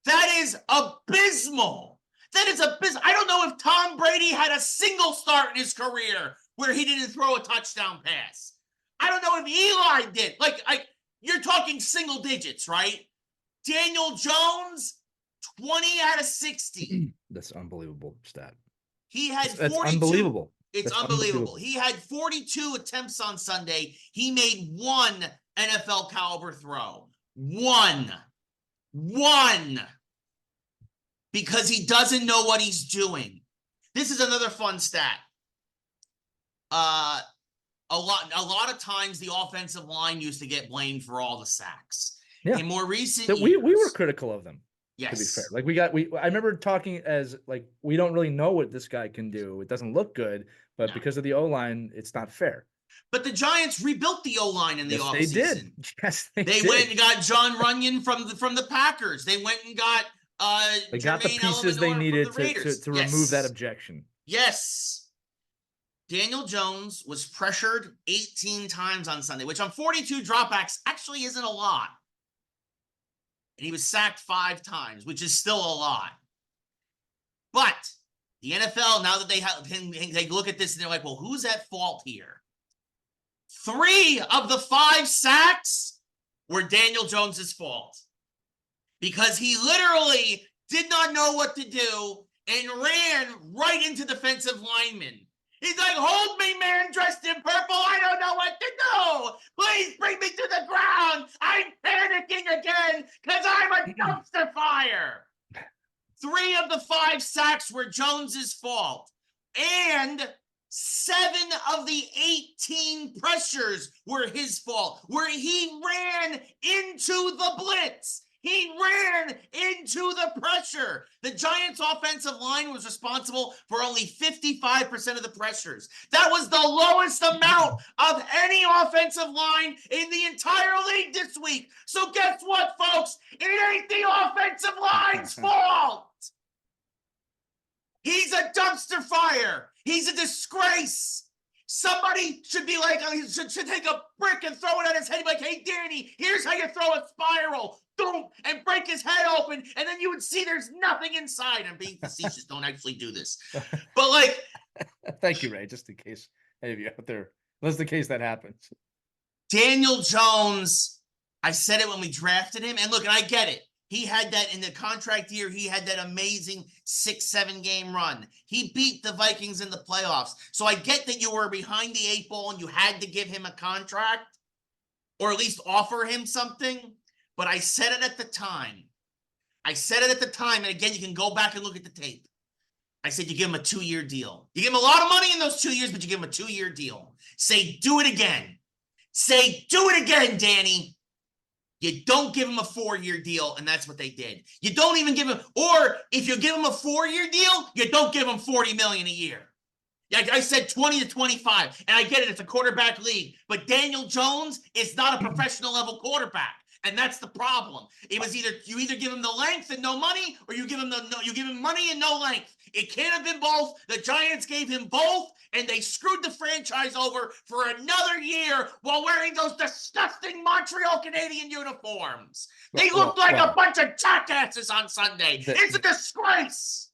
That is abysmal. That is abysmal. I don't know if Tom Brady had a single start in his career where he didn't throw a touchdown pass. I don't know if Eli did. You're talking single digits, right? Daniel Jones, 20 out of 60. That's unbelievable stat. He had That's 42. unbelievable. It's That's unbelievable. He had 42 attempts on Sunday. He made one NFL caliber throw. One. Because he doesn't know what he's doing. This is another fun stat. A lot of times the offensive line used to get blamed for all the sacks. Yeah. In more recent years, we were critical of them. Yes. To be fair, like I remember talking as like we don't really know what this guy can do. It doesn't look good, but because of the O-line, it's not fair. But the Giants rebuilt the O-line in the offseason. They did. Yes, they did. Went and got John Runyon from the Packers. They went and got they got the pieces they needed to remove that objection. Yes. Daniel Jones was pressured 18 times on Sunday, which on 42 dropbacks actually isn't a lot. And he was sacked 5 times, which is still a lot. But the NFL, now that they look at this and they're like, well, who's at fault here? 3 of the 5 sacks were Daniel Jones's fault. Because he literally did not know what to do and ran right into defensive linemen. He's like, hold me, man, dressed in purple. I don't know what to do. Please bring me to the ground. I'm panicking again because I'm a dumpster fire. 3 of the 5 sacks were Jones's fault. And 7 of the 18 pressures were his fault, where he ran into the blitz. He ran into the pressure. The Giants' offensive line was responsible for only 55% of the pressures. That was the lowest amount of any offensive line in the entire league this week. So guess what, folks? It ain't the offensive line's fault. He's a dumpster fire. He's a disgrace. Somebody should be like, should take a brick and throw it at his head. Like, hey, Danny, here's how you throw a spiral. Boom, and break his head open. And then you would see there's nothing inside. I'm being facetious. Don't actually do this. But like. Thank you, Ray, just in case any of you out there. That's the case that happens. Daniel Jones, I said it when we drafted him. And look, and I get it. He had that in the contract year. He had that amazing 6-7 game run. He beat the Vikings in the playoffs. So I get that you were behind the 8 ball and you had to give him a contract or at least offer him something. But I said it at the time. And again, you can go back and look at the tape. I said you give him a 2-year deal. You give him a lot of money in those 2 years, but you give him a 2-year deal. Say, do it again. Say, do it again, Danny. You don't give him a 4-year deal, and that's what they did. You don't even give him, or if you give him a 4-year deal, you don't give him $40 million a year. I said 20 to 25, and I get it, it's a quarterback league, but Daniel Jones is not a professional level quarterback, and that's the problem. It was either give him the length and no money, or you give him money and no length. It can't have been both. The Giants gave him both, and they screwed the franchise over for another year while wearing those disgusting Montreal Canadian uniforms. They looked like a bunch of jackasses on Sunday. It's a disgrace.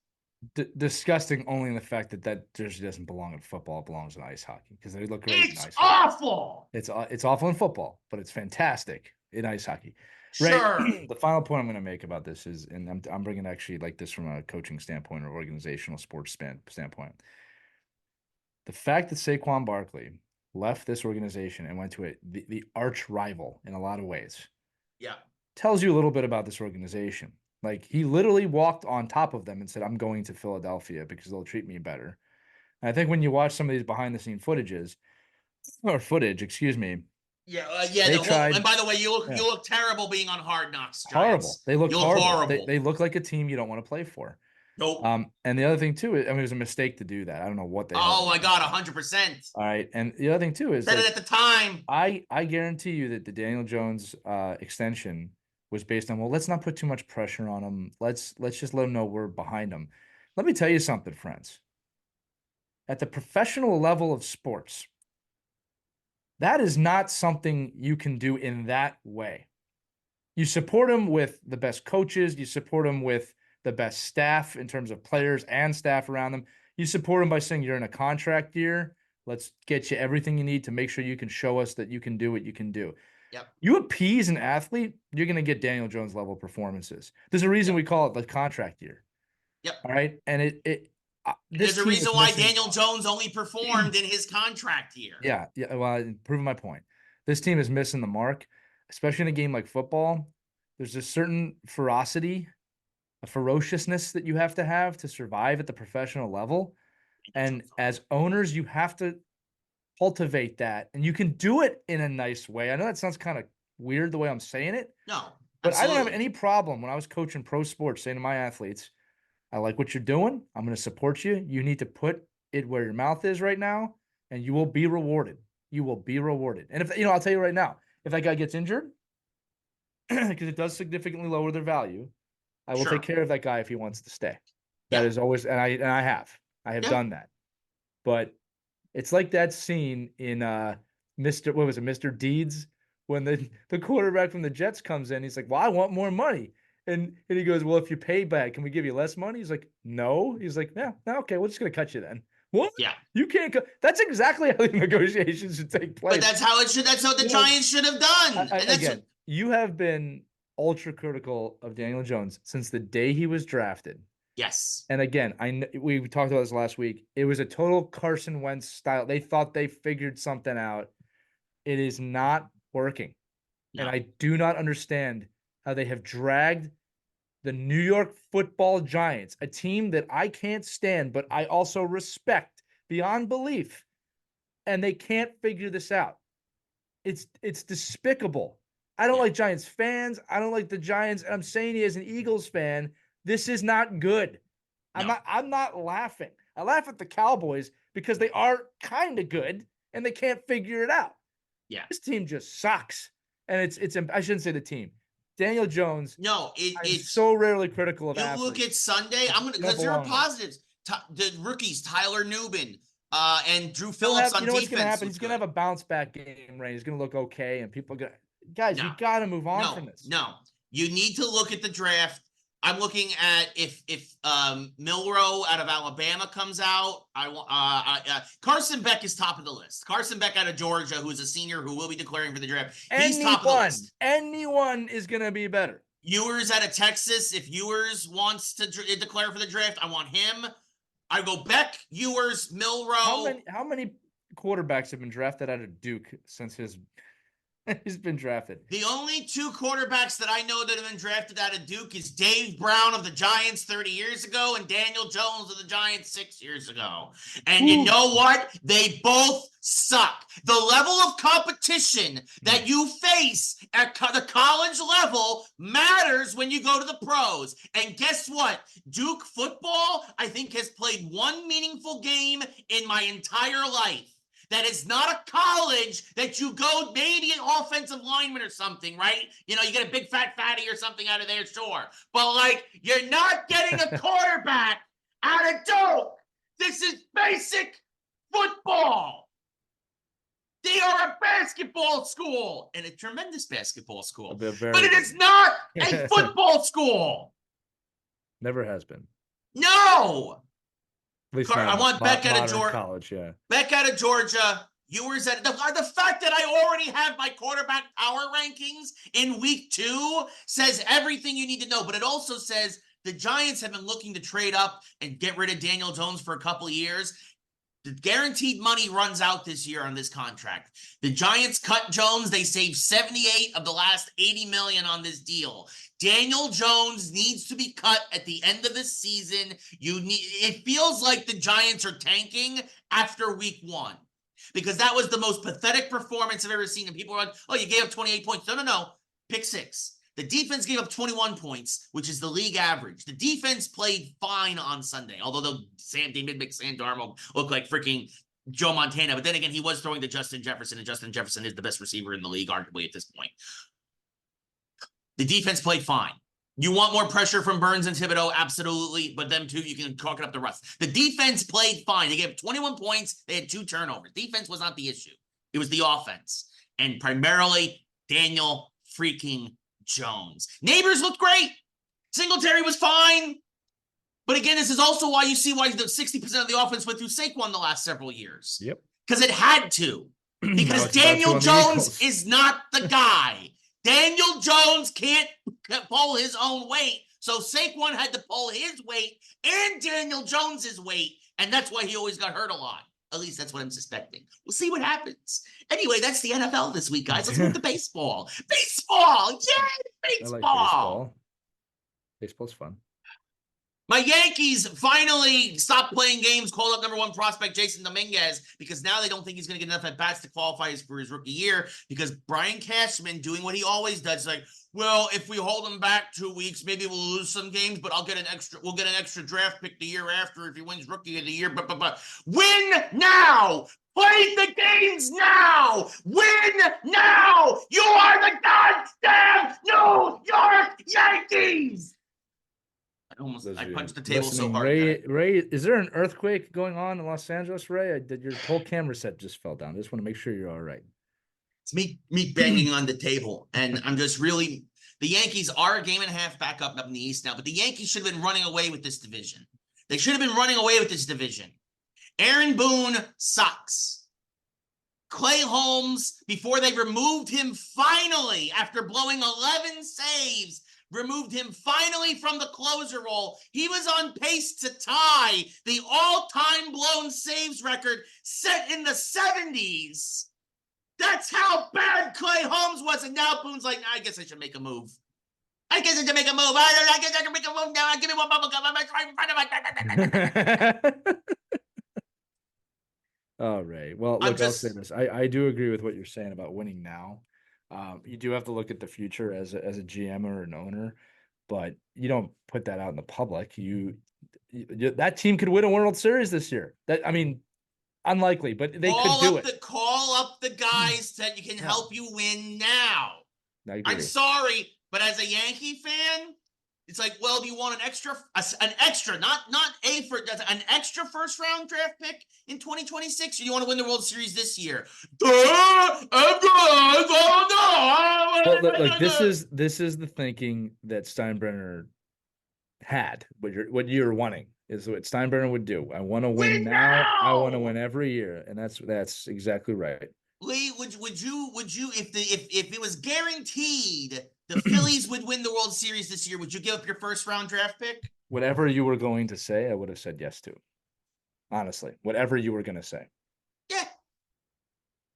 Disgusting only in the fact that jersey doesn't belong in football. It belongs in ice hockey because they look great in ice hockey. Awful. It's awful in football, but it's fantastic in ice hockey. Sure. Right. The final point I'm going to make about this is, and I'm bringing actually like this from a coaching standpoint or organizational sports standpoint. The fact that Saquon Barkley left this organization and went to the arch rival in a lot of ways. Yeah. Tells you a little bit about this organization. Like he literally walked on top of them and said, I'm going to Philadelphia because they'll treat me better. And I think when you watch some of these behind the scene footage, excuse me. Yeah. And by the way, you look terrible being on Hard Knocks. Giants. Horrible. They look horrible. They look like a team you don't want to play for. Nope. And the other thing too, it was a mistake to do that. I don't know what they. Oh my God, 100%. All right, and the other thing too is said it at the time. I guarantee you that the Daniel Jones extension was based on, well, let's not put too much pressure on him. Let's just let him know we're behind him. Let me tell you something, friends. At the professional level of sports, that is not something you can do in that way. You support him with the best coaches. You support him with the best staff in terms of players and staff around them. You support him by saying you're in a contract year. Let's get you everything you need to make sure you can show us that you can do what you can do. Yep. You appease an athlete, you're going to get Daniel Jones level performances. There's a reason we call it the contract year. Yep. All right. And there's a reason why Daniel Jones only performed in his contract year. Yeah. Yeah. Well, proving my point. This team is missing the mark, especially in a game like football. There's a certain ferocity, a ferociousness that you have to survive at the professional level. And as owners, you have to cultivate that. And you can do it in a nice way. I know that sounds kind of weird the way I'm saying it. No. But absolutely. I don't have any problem when I was coaching pro sports saying to my athletes, I like what you're doing. I'm going to support you. You need to put it where your mouth is right now, and you will be rewarded. You will be rewarded. And if, I'll tell you right now, if that guy gets injured, because it does significantly lower their value, I will take care of that guy if he wants to stay. That is always, and I have done that. But it's like that scene in Mr. Deeds, when the quarterback from the Jets comes in. He's like, well, I want more money. And he goes, well, if you pay back, can we give you less money? He's like, no. He's like, yeah, okay, we're just going to cut you then. What? Yeah. You can't cut. That's exactly how the negotiations should take place. But that's how it should. That's what the Giants should have done. Again, you have been ultra critical of Daniel Jones since the day he was drafted. Yes. And again, we talked about this last week. It was a total Carson Wentz style. They thought they figured something out. It is not working. No. And I do not understand how they have dragged the New York Football Giants, a team that I can't stand, but I also respect beyond belief, and they can't figure this out. It's despicable. I don't like Giants fans. I don't like the Giants. And I'm saying it as an Eagles fan. This is not good. No. I'm not laughing. I laugh at the Cowboys because they are kind of good and they can't figure it out. Yeah. This team just sucks. And it's I shouldn't say the team. Daniel Jones. No, it's so rarely critical of athletes. You look at Sunday, because there are positives. The rookies, Tyler Nubin, and Drew Phillips on defense. What's going to happen? He's going to have a bounce back game, right? He's going to look okay, and people are going to. Guys, you got to move on from this. No, you need to look at the draft. I'm looking at if Milroe out of Alabama comes out. Carson Beck is top of the list. Carson Beck out of Georgia, who is a senior who will be declaring for the draft. He's top of the list. Anyone is going to be better. Ewers out of Texas. If Ewers wants to declare for the draft, I want him. I go Beck, Ewers, Milroe. How many quarterbacks have been drafted out of Duke since he's been drafted? The only two quarterbacks that I know that have been drafted out of Duke is Dave Brown of the Giants 30 years ago and Daniel Jones of the Giants 6 years ago. And you know what? They both suck. The level of competition that you face at the college level matters when you go to the pros. And guess what? Duke football, I think, has played one meaningful game in my entire life. That is not a college that you go, maybe an offensive lineman or something, right? You get a big fat fatty or something out of there, sure. But, you're not getting a quarterback out of Duke. This is basic football. They are a basketball school and a tremendous basketball school. But it is not a football school. Never has been. No. I want Beck out of Georgia. College, yeah. Beck out of Georgia. Ewers at the fact that I already have my quarterback power rankings in week 2 says everything you need to know. But it also says the Giants have been looking to trade up and get rid of Daniel Jones for a couple of years. The guaranteed money runs out this year on this contract. The Giants cut Jones. They saved 78 of the last 80 million on this deal. Daniel Jones needs to be cut at the end of the season. It feels like the Giants are tanking after week 1 because that was the most pathetic performance I've ever seen. And people are like, oh, you gave up 28 points. No. Pick 6. The defense gave up 21 points, which is the league average. The defense played fine on Sunday, although they made Darnold look like freaking Joe Montana. But then again, he was throwing to Justin Jefferson, and Justin Jefferson is the best receiver in the league, arguably, at this point. The defense played fine. You want more pressure from Burns and Thibodeau? Absolutely. But them too, you can talk it up the rust. The defense played fine. They gave 21 points. They had 2 turnovers. Defense was not the issue. It was the offense. And primarily Daniel freaking Jones. Neighbors looked great. Singletary was fine. But again, this is also why you see why the 60% of the offense went through Saquon the last several years. Yep. Because it had to. Because Daniel Jones is not the guy. Daniel Jones can't pull his own weight. So Saquon had to pull his weight and Daniel Jones's weight. And that's why he always got hurt a lot. At least that's what I'm suspecting. We'll see what happens. Anyway, that's the NFL this week, guys. Let's move to baseball. Baseball! Yay! Baseball! I like baseball. Baseball's fun. My Yankees finally stopped playing games, called up number 1 prospect Jason Dominguez, because now they don't think he's going to get enough at-bats to qualify for his rookie year, because Brian Cashman, doing what he always does, like, well, if we hold him back 2 weeks, maybe we'll lose some games, but we'll get an extra draft pick the year after if he wins rookie of the year, but. Win now! Play the games now! Win now! You are the goddamn New York Yankees! I punched the table so hard. Ray, is there an earthquake going on in Los Angeles, Ray? Your whole camera set just fell down. I just want to make sure you're all right. It's me banging on the table, and I'm just really. The Yankees are a game and a half back up in the East now, but the Yankees should have been running away with this division. They should have been running away with this division. Aaron Boone sucks. Clay Holmes, before they removed him finally after blowing 11 saves. Removed him finally from the closer role. He was on pace to tie the all-time blown saves record set in the 70s. That's how bad Clay Holmes was. And now Boone's like, I guess I should make a move. I guess I should make a move. I guess I can make a move now. Give me one bubble gum. I'm right in front of my... All right. Well, look, I'll say this. I do agree with what you're saying about winning now. You do have to look at the future as a GM or an owner, but you don't put that out in the public. That team could win a World Series this year. Unlikely, but they could do it. Call up the guys that you can help you win now. I'm sorry, but as a Yankee fan, it's like, well, do you want an extra, not an extra first round draft pick in 2026, or do you want to win the World Series this year? Well, look, this is the thinking that Steinbrenner had. What you're wanting is what Steinbrenner would do. I want to win now. I want to win every year, and that's exactly right. Lee, would you if it was guaranteed the Phillies would win the World Series this year, would you give up your first round draft pick? Whatever you were going to say, I would have said yes to. Honestly, whatever you were going to say. Yeah.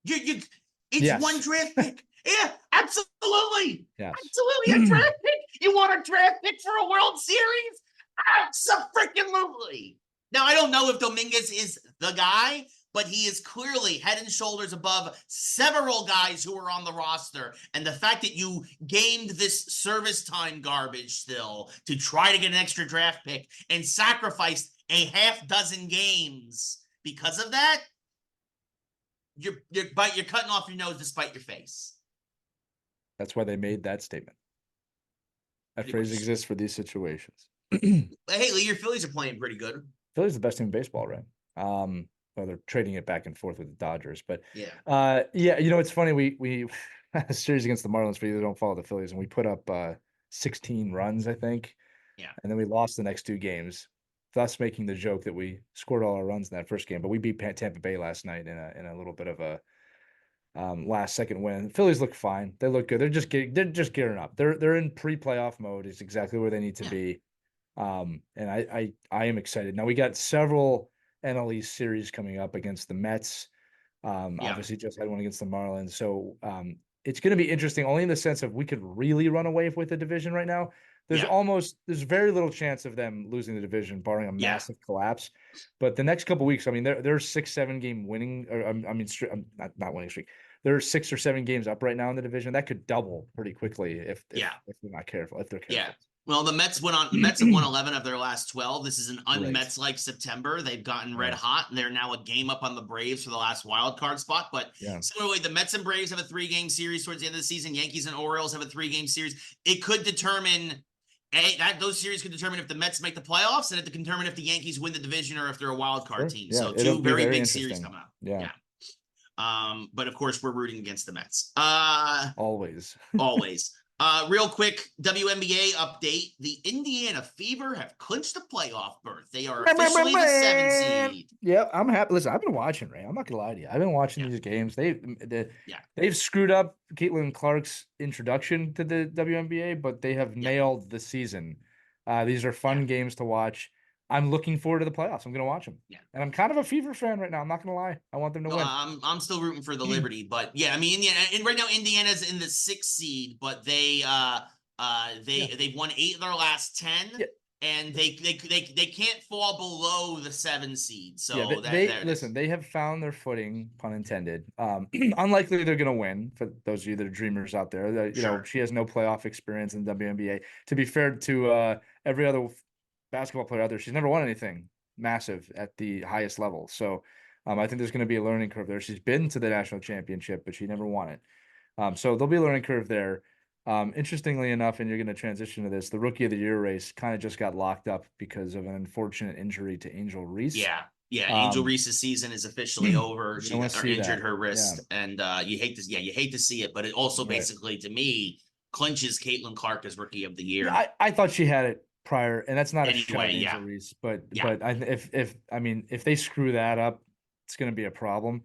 It's one draft pick. Yeah, absolutely. Yes. Absolutely. A draft pick. You want a draft pick for a World Series? Absolutely. Now, I don't know if Dominguez is the guy, but he is clearly head and shoulders above several guys who are on the roster. And the fact that you gamed this service time garbage still to try to get an extra draft pick and sacrificed a half dozen games because of that, you're cutting off your nose to spite your face. That's why they made that statement. That phrase exists for these situations. Hey, Lee, your Phillies are playing pretty good. Phillies are the best team in baseball, right? Well, they're trading it back and forth with the Dodgers, but yeah. It's funny. We had a series against the Marlins for you that don't follow the Phillies, and we put up 16 runs, I think. Yeah. And then we lost the next 2 games, thus making the joke that we scored all our runs in that first game. But we beat Tampa Bay last night in a little bit of a last second win. The Phillies look fine. They look good. They're just gearing up. They're in pre-playoff mode. It's exactly where they need to be. And I am excited. Now we got several NL East series coming up against the Mets. Obviously just had one against the Marlins. So it's going to be interesting only in the sense of we could really run away with the division right now. There's very little chance of them losing the division barring a massive collapse. But the next couple of weeks, I mean, they're 6-7 game winning, or not winning streak. They're 6 or 7 games up right now in the division. That could double pretty quickly if they're not careful, if they're careful. Yeah. Well, the Mets have won 11 of their last 12. This is an un-Mets-like September. They've gotten red hot, and they're now a game up on the Braves for the last wild card spot. But similarly, the Mets and Braves have a 3-game series towards the end of the season. Yankees and Orioles have a 3-game series. It could determine those series could determine if the Mets make the playoffs, and it could determine if the Yankees win the division or if they're a wild card team. Yeah, so 2 very big series coming up. Yeah. But of course, we're rooting against the Mets. Always. Real quick, WNBA update. The Indiana Fever have clinched a playoff berth. They are officially the 7th seed. Yeah, I'm happy. Listen, I've been watching, Ray. I'm not gonna lie to you. I've been watching these games. They've screwed up Caitlin Clark's introduction to the WNBA, but they have nailed the season. These are fun games to watch. I'm looking forward to the playoffs. I'm gonna watch them. Yeah. And I'm kind of a Fever fan right now. I'm not gonna lie. I want them to win. I'm still rooting for the Liberty, but yeah, I mean, Indiana, and right now Indiana's in the 6th seed, but they've won 8 of their last 10. Yeah. And they can't fall below the 7 seed. So listen, they have found their footing, pun intended. Unlikely they're gonna win, for those of you that are dreamers out there. That you know, she has no playoff experience in the WNBA. To be fair to every other basketball player out there, she's never won anything massive at the highest level. So I think there's gonna be a learning curve there. She's been to the national championship, but she never won it. So there'll be a learning curve there. Interestingly enough, and you're going to transition to this, the Rookie of the Year race kind of just got locked up because of an unfortunate injury to Angel Reese. Yeah. Angel Reese's season is officially over. She injured her wrist, and you hate to see it, but it also basically, to me, clinches Caitlin Clark as Rookie of the Year. Yeah, I thought she had it prior, and that's not a shot at Angel Reese, but if they screw that up, it's going to be a problem.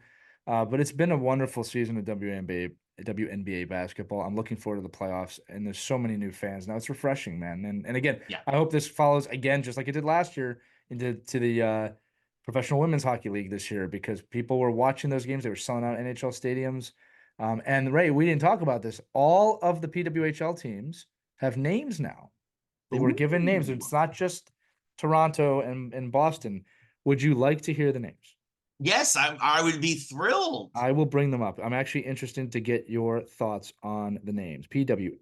But it's been a wonderful season of WNBA basketball. I'm looking forward to the playoffs, and there's so many new fans now. It's refreshing, man. And again, I hope this follows again, just like it did last year, into the Professional Women's Hockey League this year, because people were watching those games. They were selling out NHL stadiums. And Ray, we didn't talk about this. All of the PWHL teams have names now. They were given names. It's not just Toronto and Boston. Would you like to hear the names? Yes, I would be thrilled. I will bring them up. I'm actually interested to get your thoughts on the names. Sorry.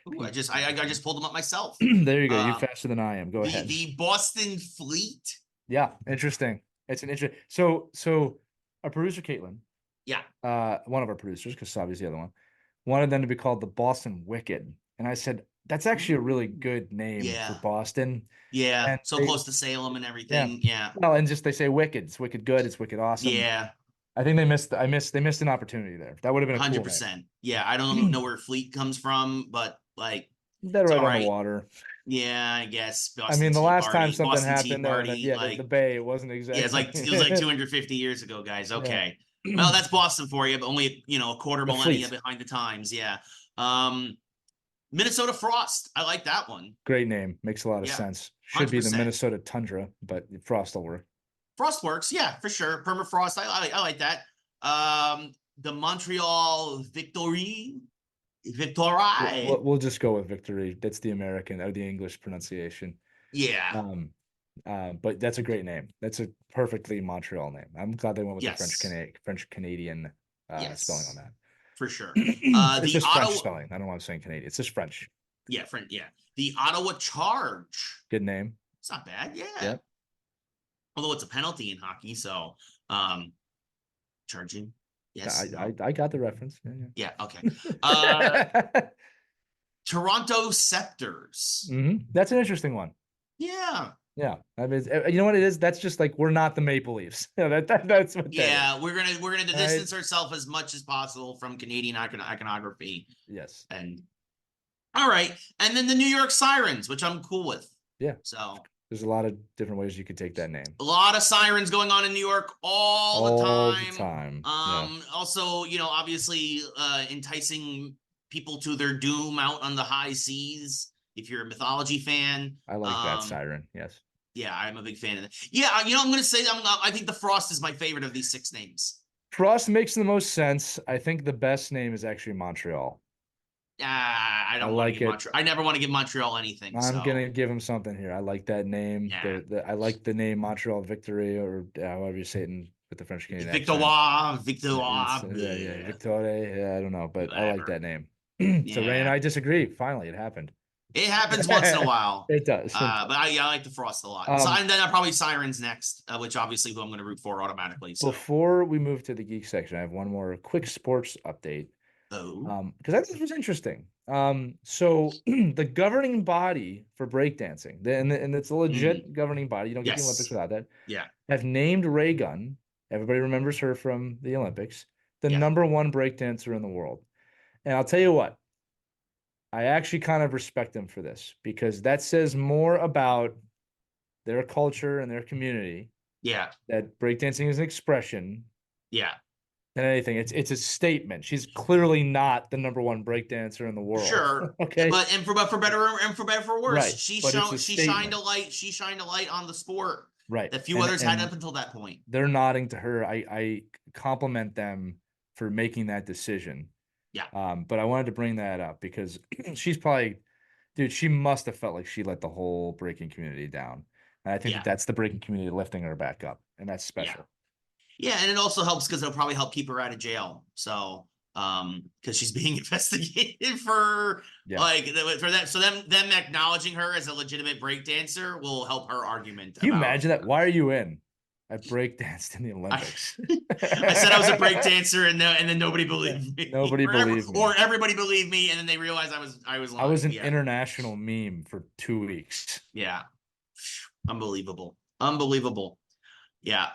Ooh, I just pulled them up myself. There you go. You're faster than I am. Go ahead. The Boston Fleet. Yeah, interesting. It's an interesting. So our producer Caitlin. Yeah. One of our producers, because Savi's the other one, wanted them to be called the Boston Wicked, and I said that's actually a really good name for Boston. Yeah, and so close to Salem and everything. Yeah. Well, and just they say wicked. It's wicked good. It's wicked awesome. Yeah. I think they missed an opportunity there. That would have been 100%. Cool. Yeah, I don't know where Fleet comes from, but like they're right on the water. Yeah, I guess. Boston, I mean, the last time something Boston happened there, the Bay, it wasn't exactly. Yeah, it was like 250 years ago, guys. Okay. Yeah. Well, that's Boston for you, but only a quarter millennia behind the times. Yeah. Minnesota Frost. I like that one. Great name. Makes a lot of sense. Should 100%. Be the Minnesota Tundra, but Frost will work. Frost works. Yeah, for sure. Permafrost. I like that. The Montreal Victory. We'll just go with Victory. That's the American or the English pronunciation. Yeah. But that's a great name. That's a perfectly Montreal name. I'm glad they went with the French Canadian spelling on that. For sure. It's just French spelling. I don't want to say Canadian. It's just French. Yeah, French. Yeah. The Ottawa Charge. Good name. It's not bad. Yeah. Although it's a penalty in hockey, so charging. Yes. I got the reference. Yeah. Okay. Toronto Scepters. Mm-hmm. That's an interesting one. Yeah. Yeah, I mean, you know what it is? That's just like we're not the Maple Leafs. That's what. Yeah, we're gonna distance ourselves as much as possible from Canadian iconography. Yes. And all right, and then the New York Sirens, which I'm cool with. Yeah. So there's a lot of different ways you could take that name. A lot of sirens going on in New York all the time. Also, obviously, enticing people to their doom out on the high seas. If you're a mythology fan, I like that siren. Yes. Yeah, I'm a big fan of that. Yeah, I'm going to say I think the Frost is my favorite of these 6 names. Frost makes the most sense. I think the best name is actually Montreal. I don't like it. Montreal. I never want to give Montreal anything. I'm gonna give him something here. I like that name. Yeah. I like the name Montreal Victory, or however you say it with the French Canadian Victoire. Yeah, Victoire. Yeah, I don't know, but I like that name. So Ray and I disagree. Finally, it happened. It happens once in a while. It does. But I like the Frost a lot. And then probably Sirens next, which obviously who I'm going to root for automatically. So. Before we move to the geek section, I have one more quick sports update. Oh. Because I think this was interesting. So the governing body for breakdancing, and it's a legit governing body. You don't get the Olympics without that. Yeah. Have named Ray Gunn. Everybody remembers her from the Olympics. The number 1 breakdancer in the world. And I'll tell you what. I actually kind of respect them for this because that says more about their culture and their community. Yeah. That breakdancing is an expression Yeah. than anything. It's a statement. She's clearly not the number one breakdancer in the world. Sure. Okay. But for better and for better for worse, Right. But it's a she shined statement. a light. She shined a light on the sport Right. that few others had up until that point. They're nodding to her. I compliment them for making that decision. Yeah. But I wanted to bring that up because she's probably, dude, she must have felt like she let the whole breaking community down. And I think Yeah. that's the breaking community lifting her back up. And that's special. Yeah, and it also helps because it'll probably help keep her out of jail. So, because she's being investigated for for that. So them acknowledging her as a legitimate breakdancer will help her argument. Can you imagine that? Why are you in? I breakdanced in the Olympics. I said I was a breakdancer, and then nobody believed me. Nobody believed me, or everybody believed me, and then they realized I was lying. I was an international meme for 2 weeks. Yeah, unbelievable. Yeah.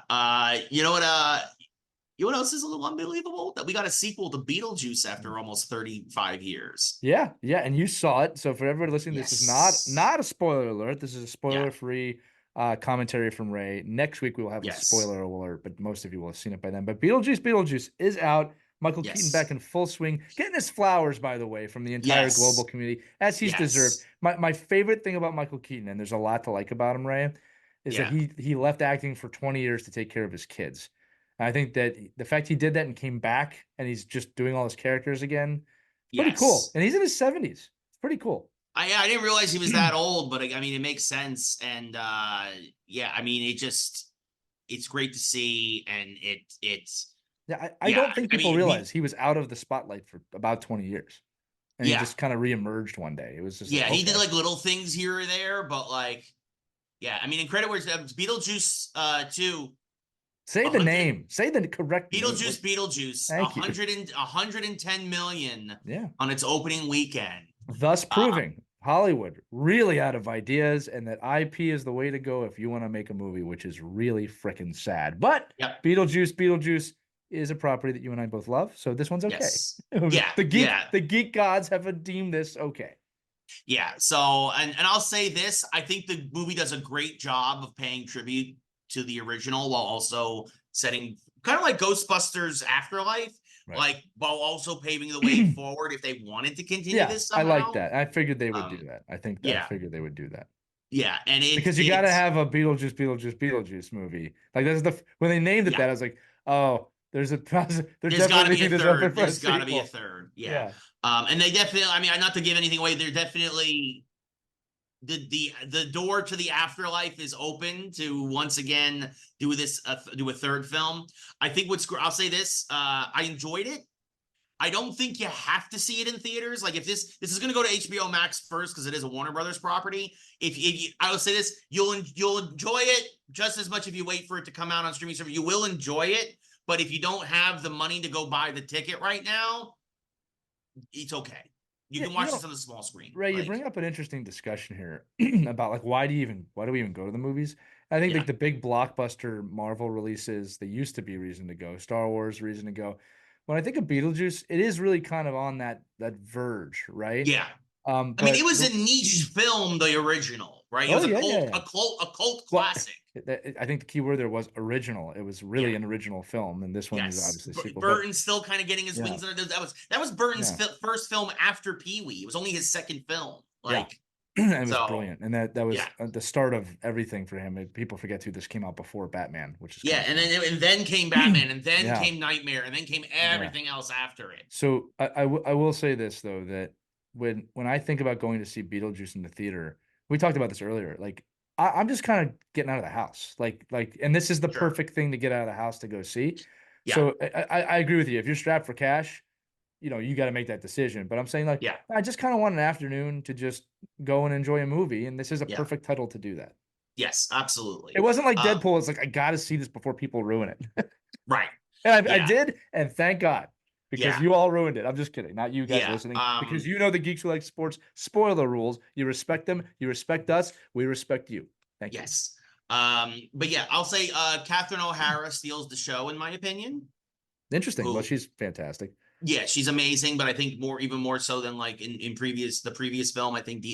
You know what else is a little unbelievable? That we got a sequel to Beetlejuice after almost 35 years. Yeah, and you saw it. So for everybody listening, this is not a spoiler alert. This is a spoiler-free commentary from Ray. Next week we will have a spoiler alert, but most of you will have seen it by then. But Beetlejuice is out. Michael Keaton back in full swing, getting his flowers, by the way, from the entire global community, as he's deserved. My favorite thing about Michael Keaton, and there's a lot to like about him, Ray, is that he left acting for 20 years to take care of his kids. And I think that the fact he did that and came back and he's just doing all his characters again, pretty cool. And he's in his 70s. It's pretty cool. I didn't realize he was that old, but I mean, it makes sense. And I mean, it's great to see. And it's. Yeah, I don't think people realize he was out of the spotlight for about 20 years. And he just kind of reemerged one day. It was just he did like little things here or there, but like, I mean, in credit where Beetlejuice 2. Say the name. Say the correct Beetlejuice. Thank 110 million yeah. on its opening weekend. Thus proving Hollywood really out of ideas and that IP is the way to go if you want to make a movie, which is really freaking sad. But Beetlejuice is a property that you and I both love. So this one's okay. Yes. The geek gods have deemed this okay. Yeah. So, and I'll say this, I think the movie does a great job of paying tribute to the original while also setting kind of like Ghostbusters Afterlife, like while also paving the way forward if they wanted to continue this somehow. I like that. I figured they would do that. I figured they would do that. Yeah, and because you got to have a Beetlejuice movie. Like when they named it that, I was like, oh, there's got to be a third. There's got to be a third. Yeah. And they definitely. I mean, not to give anything away, they're definitely the door to the afterlife is open to once again do a third film. I think I'll say this. I enjoyed it. I don't think you have to see it in theaters. Like if this is going to go to HBO Max first because it is a Warner Brothers property. I will say this, you'll enjoy it just as much if you wait for it to come out on streaming service. You will enjoy it, but if you don't have the money to go buy the ticket right now, it's okay. You can watch this on the small screen. Ray, you bring up an interesting discussion here about like why do we even go to the movies? I think like the big blockbuster Marvel releases, they used to be reason to go. Star Wars, reason to go. When I think of Beetlejuice, it is really kind of on that verge, right? Yeah. I mean, it was a niche film, the original, right? It was a cult classic. I think the key word there was original. It was really an original film, and this one is obviously a sequel. Burton's still kind of getting his wings under it. That was Burton's first film after Pee-wee. It was only his second film. And it was brilliant, and that was the start of everything for him. People forget this came out before Batman, which is and then came Batman, and then came Nightmare, and then came everything else after it. So I will say this though, that when I think about going to see Beetlejuice in the theater, we talked about this earlier. Like I'm just kind of getting out of the house, like, and this is the perfect thing to get out of the house to go see. Yeah. So I agree with you. If you're strapped for cash, you got to make that decision. But I'm saying I just kind of want an afternoon to just go and enjoy a movie. And this is a perfect title to do that. Yes, absolutely. It wasn't like Deadpool. It's like, I got to see this before people ruin it. Right. And I did. And thank God, because you all ruined it. I'm just kidding. Not you guys listening, because the Geeks Who Like Sports spoiler rules. You respect them. You respect us. We respect you. Thank you. Yes. But yeah, I'll say Catherine O'Hara steals the show, in my opinion. Interesting. Well, she's fantastic. Yeah, she's amazing, but I think even more so than like in the previous film. I think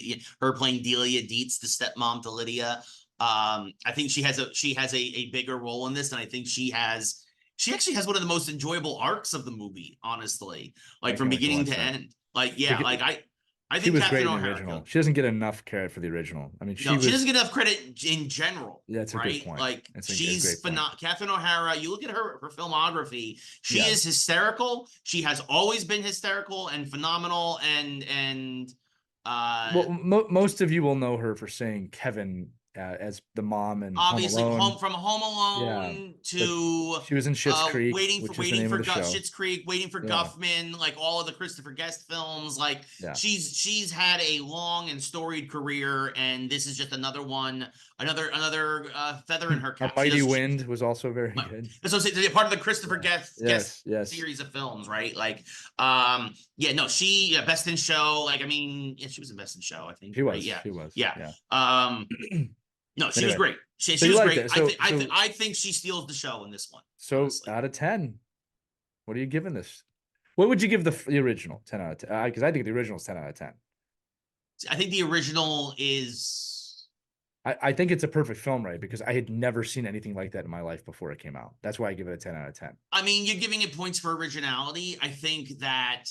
her playing Delia Dietz, the stepmom to Lydia. I think she has a bigger role in this, and I think she actually has one of the most enjoyable arcs of the movie, honestly, like I from can't wait to beginning watch to that. end. Like, yeah, Because like I she think was great Catherine in the O'Hara original. killed. She doesn't get enough credit for the original. I mean, she No, she doesn't was. get enough credit in general, Yeah, that's a good right? point. Like It's a she's great point. phenomenal. Catherine O'Hara, you look at her filmography, she Yeah. is hysterical. She has always been hysterical and phenomenal and Well, most of you will know her for saying Kevin as the mom in Home obviously Alone. Home Yeah, Alone but to she was in Schitt's Creek, which is the waiting name of for the show. Schitt's Creek, waiting for Yeah, Guffman, like all of the Christopher Guest films. Like yeah. she's had a long and storied career, and this is just another one, another feather in her A cap. Mighty Wind was also very Like, good. so they're part of the Christopher Yeah. Guest Yes. series of films, right? Like, yeah, no, Best in Show. Like, I mean, yeah, she was in Best in Show, I think, She right? was. Yeah, She was. yeah. Yeah. No, she was Anyway, great. so She you was liked great. it. I think she steals the show in this one. So Honestly, out of 10, what are you giving this? What would you give the original? 10 out of 10. Because I think the original is 10 out of 10. I think the original is. I think it's a perfect film, right? Because I had never seen anything like that in my life before it came out. That's why I give it a 10 out of 10. I mean, you're giving it points for originality. I think that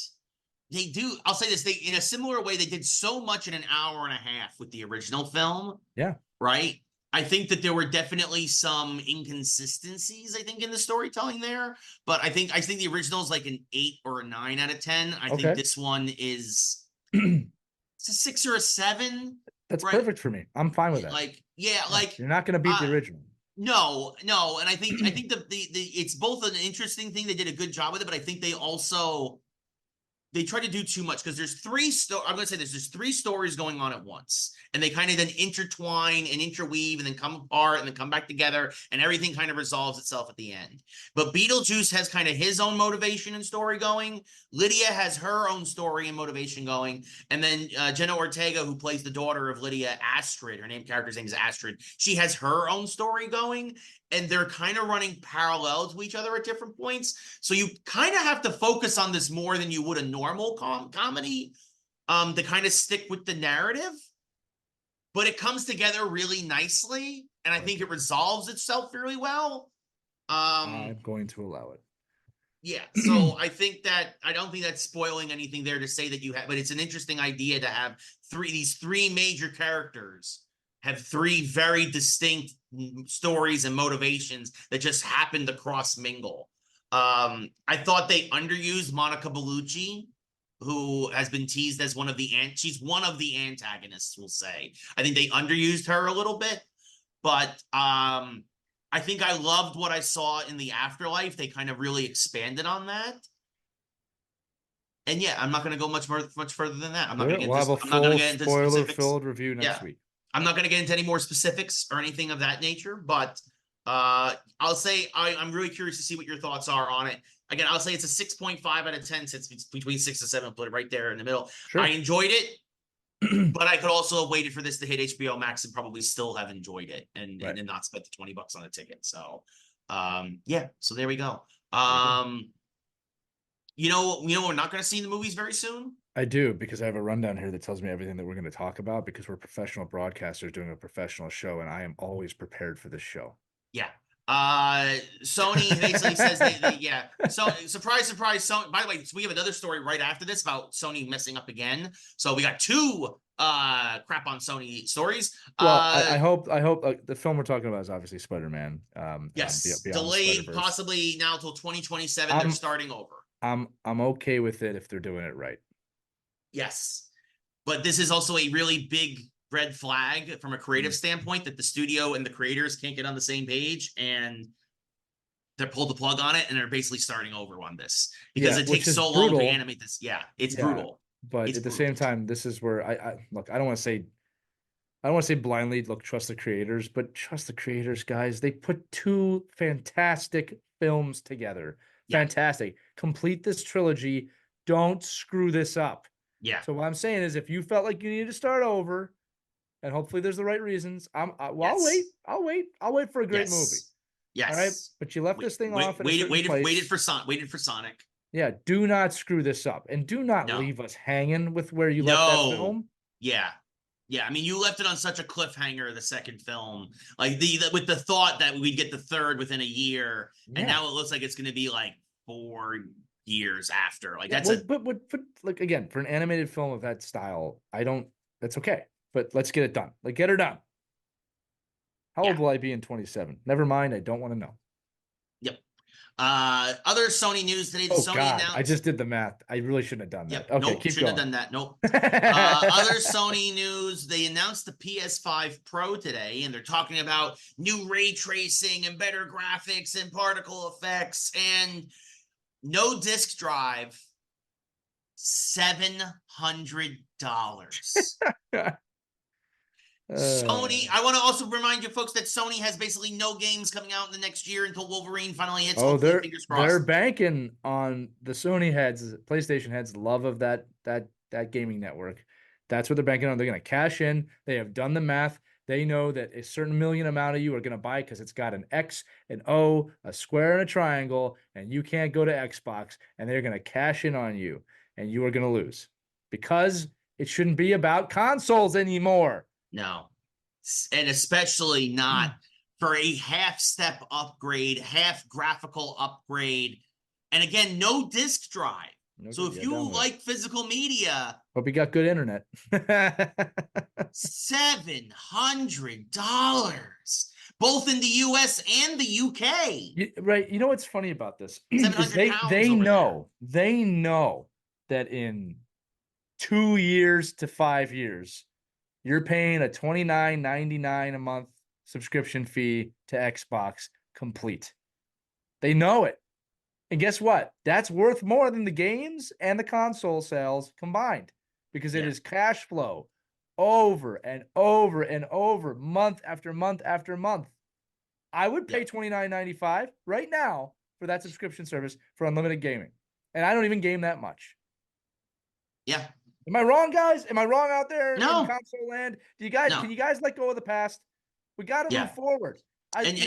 they do. I'll say this: in a similar way, they did so much in an hour and a half with the original film. Yeah. Right. I think that there were definitely some inconsistencies, I think, in the storytelling there. But I think the original is like an 8 or a 9 out of 10. I think this one is it's a 6 or a 7. That's Right. perfect for me. I'm fine with that. Like, yeah, like you're not going to beat the original. No, and I think the it's both an interesting thing. They did a good job with it, but I think they try to do too much because there's I'm going to say there's 3 stories going on at once, and they kind of then intertwine and interweave and then come apart and then come back together, and everything kind of resolves itself at the end. But Beetlejuice has kind of his own motivation and story going. Lydia has her own story and motivation going. And then Jenna Ortega, who plays the daughter of Lydia, Astrid, character's name is Astrid. She has her own story going. And they're kind of running parallel to each other at different points. So you kind of have to focus on this more than you would a normal comedy to kind of stick with the narrative. But it comes together really nicely. And I think it resolves itself fairly well. I'm going to allow it. Yeah. So I don't think that's spoiling anything there to say that but it's an interesting idea to have these 3 major characters have 3 very distinct stories and motivations that just happen to cross mingle. I thought they underused Monica Bellucci, who has been teased as she's one of the antagonists, we'll say. I think they underused her a little bit, but I think I loved what I saw in the afterlife. They kind of really expanded on that. And yeah, I'm not going to go much further than that. I'm not going to get into spoiler-filled review next week. I'm not going to get into any more specifics or anything of that nature, but I'll say I'm really curious to see what your thoughts are on it. Again, I'll say it's a 6.5 out of 10. Since it's between 6 and 7, put it right there in the middle. Sure. I enjoyed it, but I could also have waited for this to hit HBO Max and probably still have enjoyed it and not spent the $20 on a ticket. So, yeah. So there we go. You know, we're not going to see in the movies very soon. I do, because I have a rundown here that tells me everything that we're going to talk about, because we're professional broadcasters doing a professional show, and I am always prepared for this show. Yeah. Sony basically says yeah. So surprise. Sony, by the way, we have another story right after this about Sony messing up again. So we got 2 crap on Sony stories. Well, I hope the film we're talking about is obviously Spider-Man. Yes, delayed possibly now till 2027. They're starting over. I'm okay with it if they're doing it right. Yes, but this is also a really big red flag from a creative standpoint that the studio and the creators can't get on the same page, and they pulled the plug on it, and they're basically starting over on this because it takes so long to animate this. Yeah, it's brutal. But at the same time, this is where I look. I don't want to say blindly trust the creators, but trust the creators, guys. They put 2 fantastic films together. Yeah. Fantastic. Complete this trilogy. Don't screw this up. Yeah. So what I'm saying is, if you felt like you needed to start over, and hopefully there's the right reasons, I'll wait. I'll wait for a great movie. Yes. All right. But you left this thing off. Waited for Sonic. Yeah, do not screw this up, and do not No. leave us hanging with where you left that No. film. Yeah. Yeah. I mean, you left it on such a cliffhanger, the second film, like with the thought that we'd get the third within a year. And Yeah. now it looks like it's going to be like 4 years after. Like Yeah, that's but like again, for an animated film of that style, that's okay. But let's get it done. Like, get her done. How old yeah. will I be in 27? Never mind. I don't want to know. Yep. Other Sony news today, the Oh Sony God, I just announced. did the math. I really shouldn't have done that. Yep. Okay, Nope. keep Shouldn't going. have done that. Nope. Other Sony news, they announced the PS5 Pro today, and they're talking about new ray tracing and better graphics and particle effects and no disk drive, $700. Sony, I want to also remind you folks that Sony has basically no games coming out in the next year until Wolverine finally hits. Oh, Hopefully, fingers they're crossed. banking on the Sony heads, PlayStation heads' love of that gaming network. That's what they're banking on. They're going to cash in. They have done the math. They know that a certain million amount of you are going to buy because it's got an X, an O, a square, and a triangle, and you can't go to Xbox, and they're going to cash in on you, and you are going to lose because it shouldn't be about consoles anymore. No, and especially not for a half step upgrade, half graphical upgrade. And again, no disk drive. No, So if you like physical media, hope you got good internet. $700, both in the US and the UK. Right. You know what's funny about this? 700 pounds they know that in 2 years to 5 years, you're paying a $29.99 a month subscription fee to Xbox complete. They know it. And guess what? That's worth more than the games and the console sales combined because it is cash flow over and over and over, month after month after month. I would pay $29.95 right now for that subscription service for unlimited gaming. And I don't even game that much. Yeah. Am I wrong, guys? Am I wrong out there in No. console land? Can you guys let go of the past? We got to move forward. Or you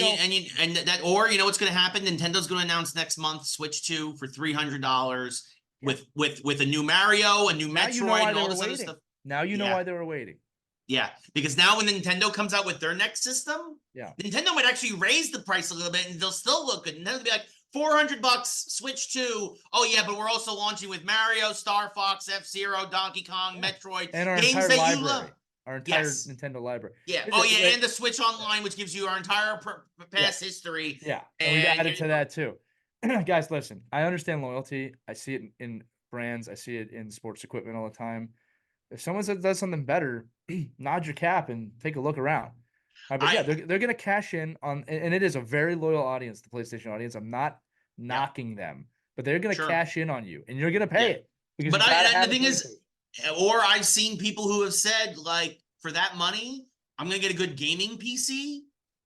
know what's going to happen? Nintendo's going to announce next month Switch 2 for $300 with a new Mario, a new Metroid, and all this other stuff. Now you know why they were waiting. Yeah, because now when Nintendo comes out with their next system, Nintendo might actually raise the price a little bit, and they'll still look good. And then it'll be like $400, Switch 2. Oh yeah, but we're also launching with Mario, Star Fox, F-Zero, Donkey Kong, Metroid, and our games entire that library. you love. Our entire Nintendo library. Yeah. Oh, yeah. And the Switch Online, which gives you our entire past history. Yeah. And we added to that, too. Guys, listen, I understand loyalty. I see it in brands. I see it in sports equipment all the time. If someone does something better, nod your cap and take a look around. But they're going to cash in on, and it is a very loyal audience, the PlayStation audience. I'm not knocking them, but they're going to cash in on you, and you're going to pay it. But the thing is, or I've seen people who have said, like, for that money, I'm going to get a good gaming PC,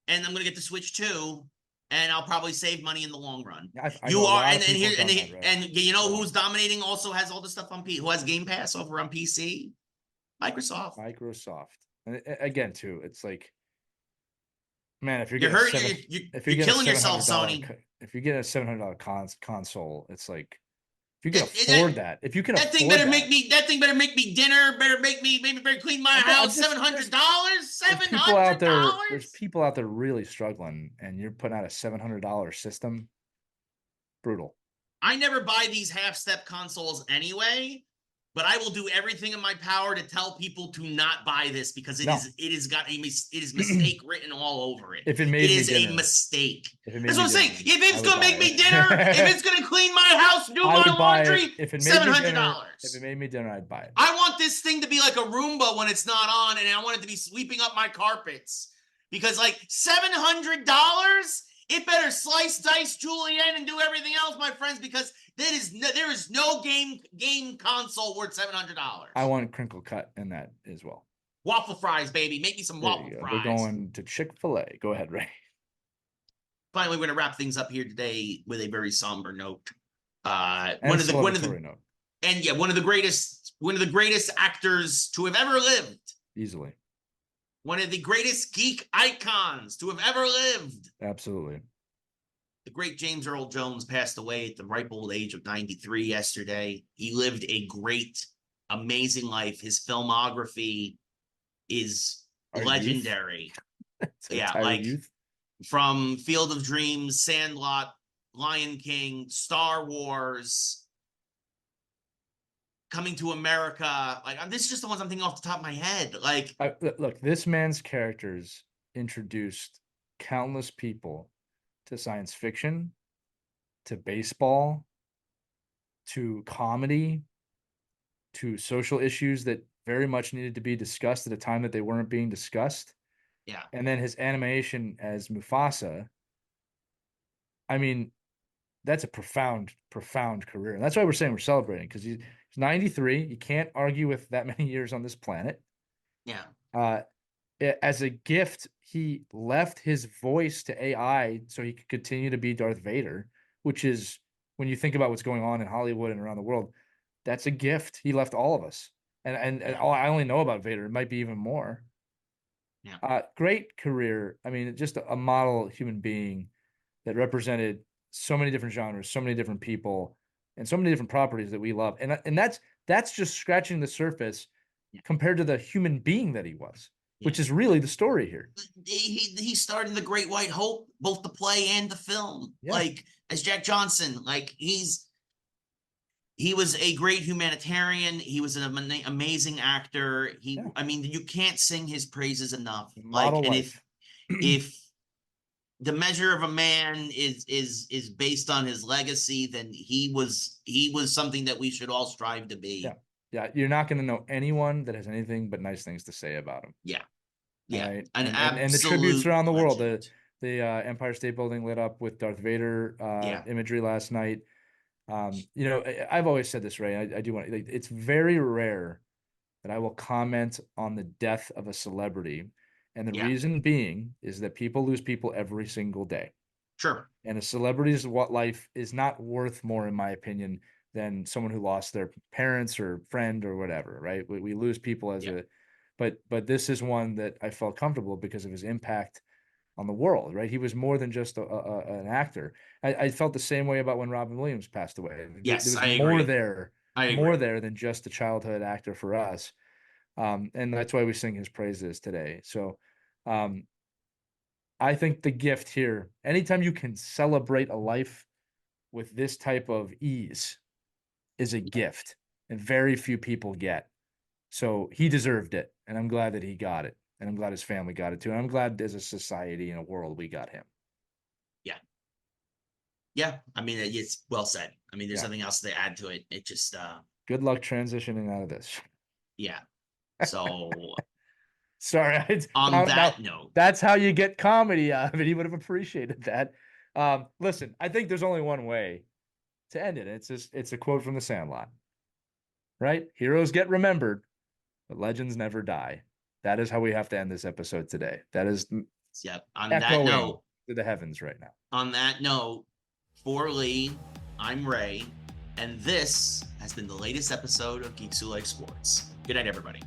and I'm going to get the Switch 2, and I'll probably save money in the long run. You know who's dominating, also has all the stuff on PC, who has Game Pass over on PC? Microsoft. And again, too, it's like, man, if you're killing yourself, Sony. If you get a $700 console, it's like, if you can afford that, that thing better make me dinner, better clean my house. $700. There's people out there really struggling, and you're putting out a $700 system. Brutal. I never buy these half-step consoles anyway, but I will do everything in my power to tell people to not buy this because it is mistake written all over it. If it is a mistake. That's what I'm saying. If it's gonna make me dinner, if it's gonna clean my house, do my laundry, $700. If it made me dinner, I'd buy it. I want this thing to be like a Roomba when it's not on, and I want it to be sweeping up my carpets because like $700. It better slice, dice, julienne, and do everything else, my friends, because there is no game console worth $700. I want crinkle cut in that as well. Waffle fries, baby. Make me some waffle fries. We're going to Chick-fil-A. Go ahead, Ray. Finally, we're going to wrap things up here today with a very somber note. One of the greatest actors to have ever lived. Easily. One of the greatest geek icons to have ever lived. Absolutely. the great James Earl Jones passed away at the ripe old age of 93 yesterday. He lived a great, amazing life. His filmography is Our legendary. It's our Yeah, entire like youth. from Field of Dreams, Sandlot, Lion King, Star Wars, Coming to America. Like, this is just the ones I'm thinking off the top of my head. Like, Look, this man's characters introduced countless people to science fiction, to baseball, to comedy, to social issues that very much needed to be discussed at a time that they weren't being discussed. yeah, And then his animation as Mufasa. I mean, that's a profound, profound career. And that's why we're saying we're celebrating, because he's 93. You can't argue with that many years on this planet. yeah, As a gift, he left his voice to AI so he could continue to be Darth Vader, which is, when you think about what's going on in Hollywood and around the world, that's a gift. He left all of us. And yeah, I only know about Vader. It might be even more. yeah. Great career. I mean, just a model human being that represented so many different genres, so many different people, and so many different properties that we love. And that's just scratching the surface Yeah. compared to the human being that he was, Yeah. which is really the story here. He started the Great White Hope, both the play and the film. Yeah. Like, as Jack Johnson. Like, he was a great humanitarian. He was an amazing actor. I mean, you can't sing his praises enough. Model like, and life. if the measure of a man is based on his legacy, then he was something that we should all strive to be. Yeah. You're not going to know anyone that has anything but nice things to say about him. Yeah. Yeah. Right? An And the tributes around the world. The legend. Empire State Building lit up with Darth Vader imagery last night. I've always said this, Ray. I do want to, it's very rare that I will comment on the death of a celebrity. And the reason being is that people lose people every single day. Sure. And a celebrity's life is not worth more, in my opinion, than someone who lost their parents or friend or whatever, right? We lose people as but this is one that I felt comfortable because of his impact on the world, right? He was more than just an actor. I felt the same way about when Robin Williams passed away. Yes, there I was more agree. there, more there than just a childhood actor for us. And that's why we sing his praises today. So I think the gift here, anytime you can celebrate a life with this type of ease, is a gift, and very few people get. So he deserved it, and I'm glad that he got it, and I'm glad his family got it too. And I'm glad as a society and a world we got him. Yeah. Yeah. I mean, it's well said. I mean, there's nothing else to add to it. It just good luck transitioning out of this. Yeah. So sorry. On that note, that's how you get comedy out of it. He would have appreciated that. Listen, I think there's only one way to end it. It's a quote from The Sandlot, right? Heroes get remembered, but legends never die. That is how we have to end this episode today. That is on that note to the heavens right now. On that note, for Lee, I'm Ray, and this has been the latest episode of Geeks Who Like Sports. Good night, everybody.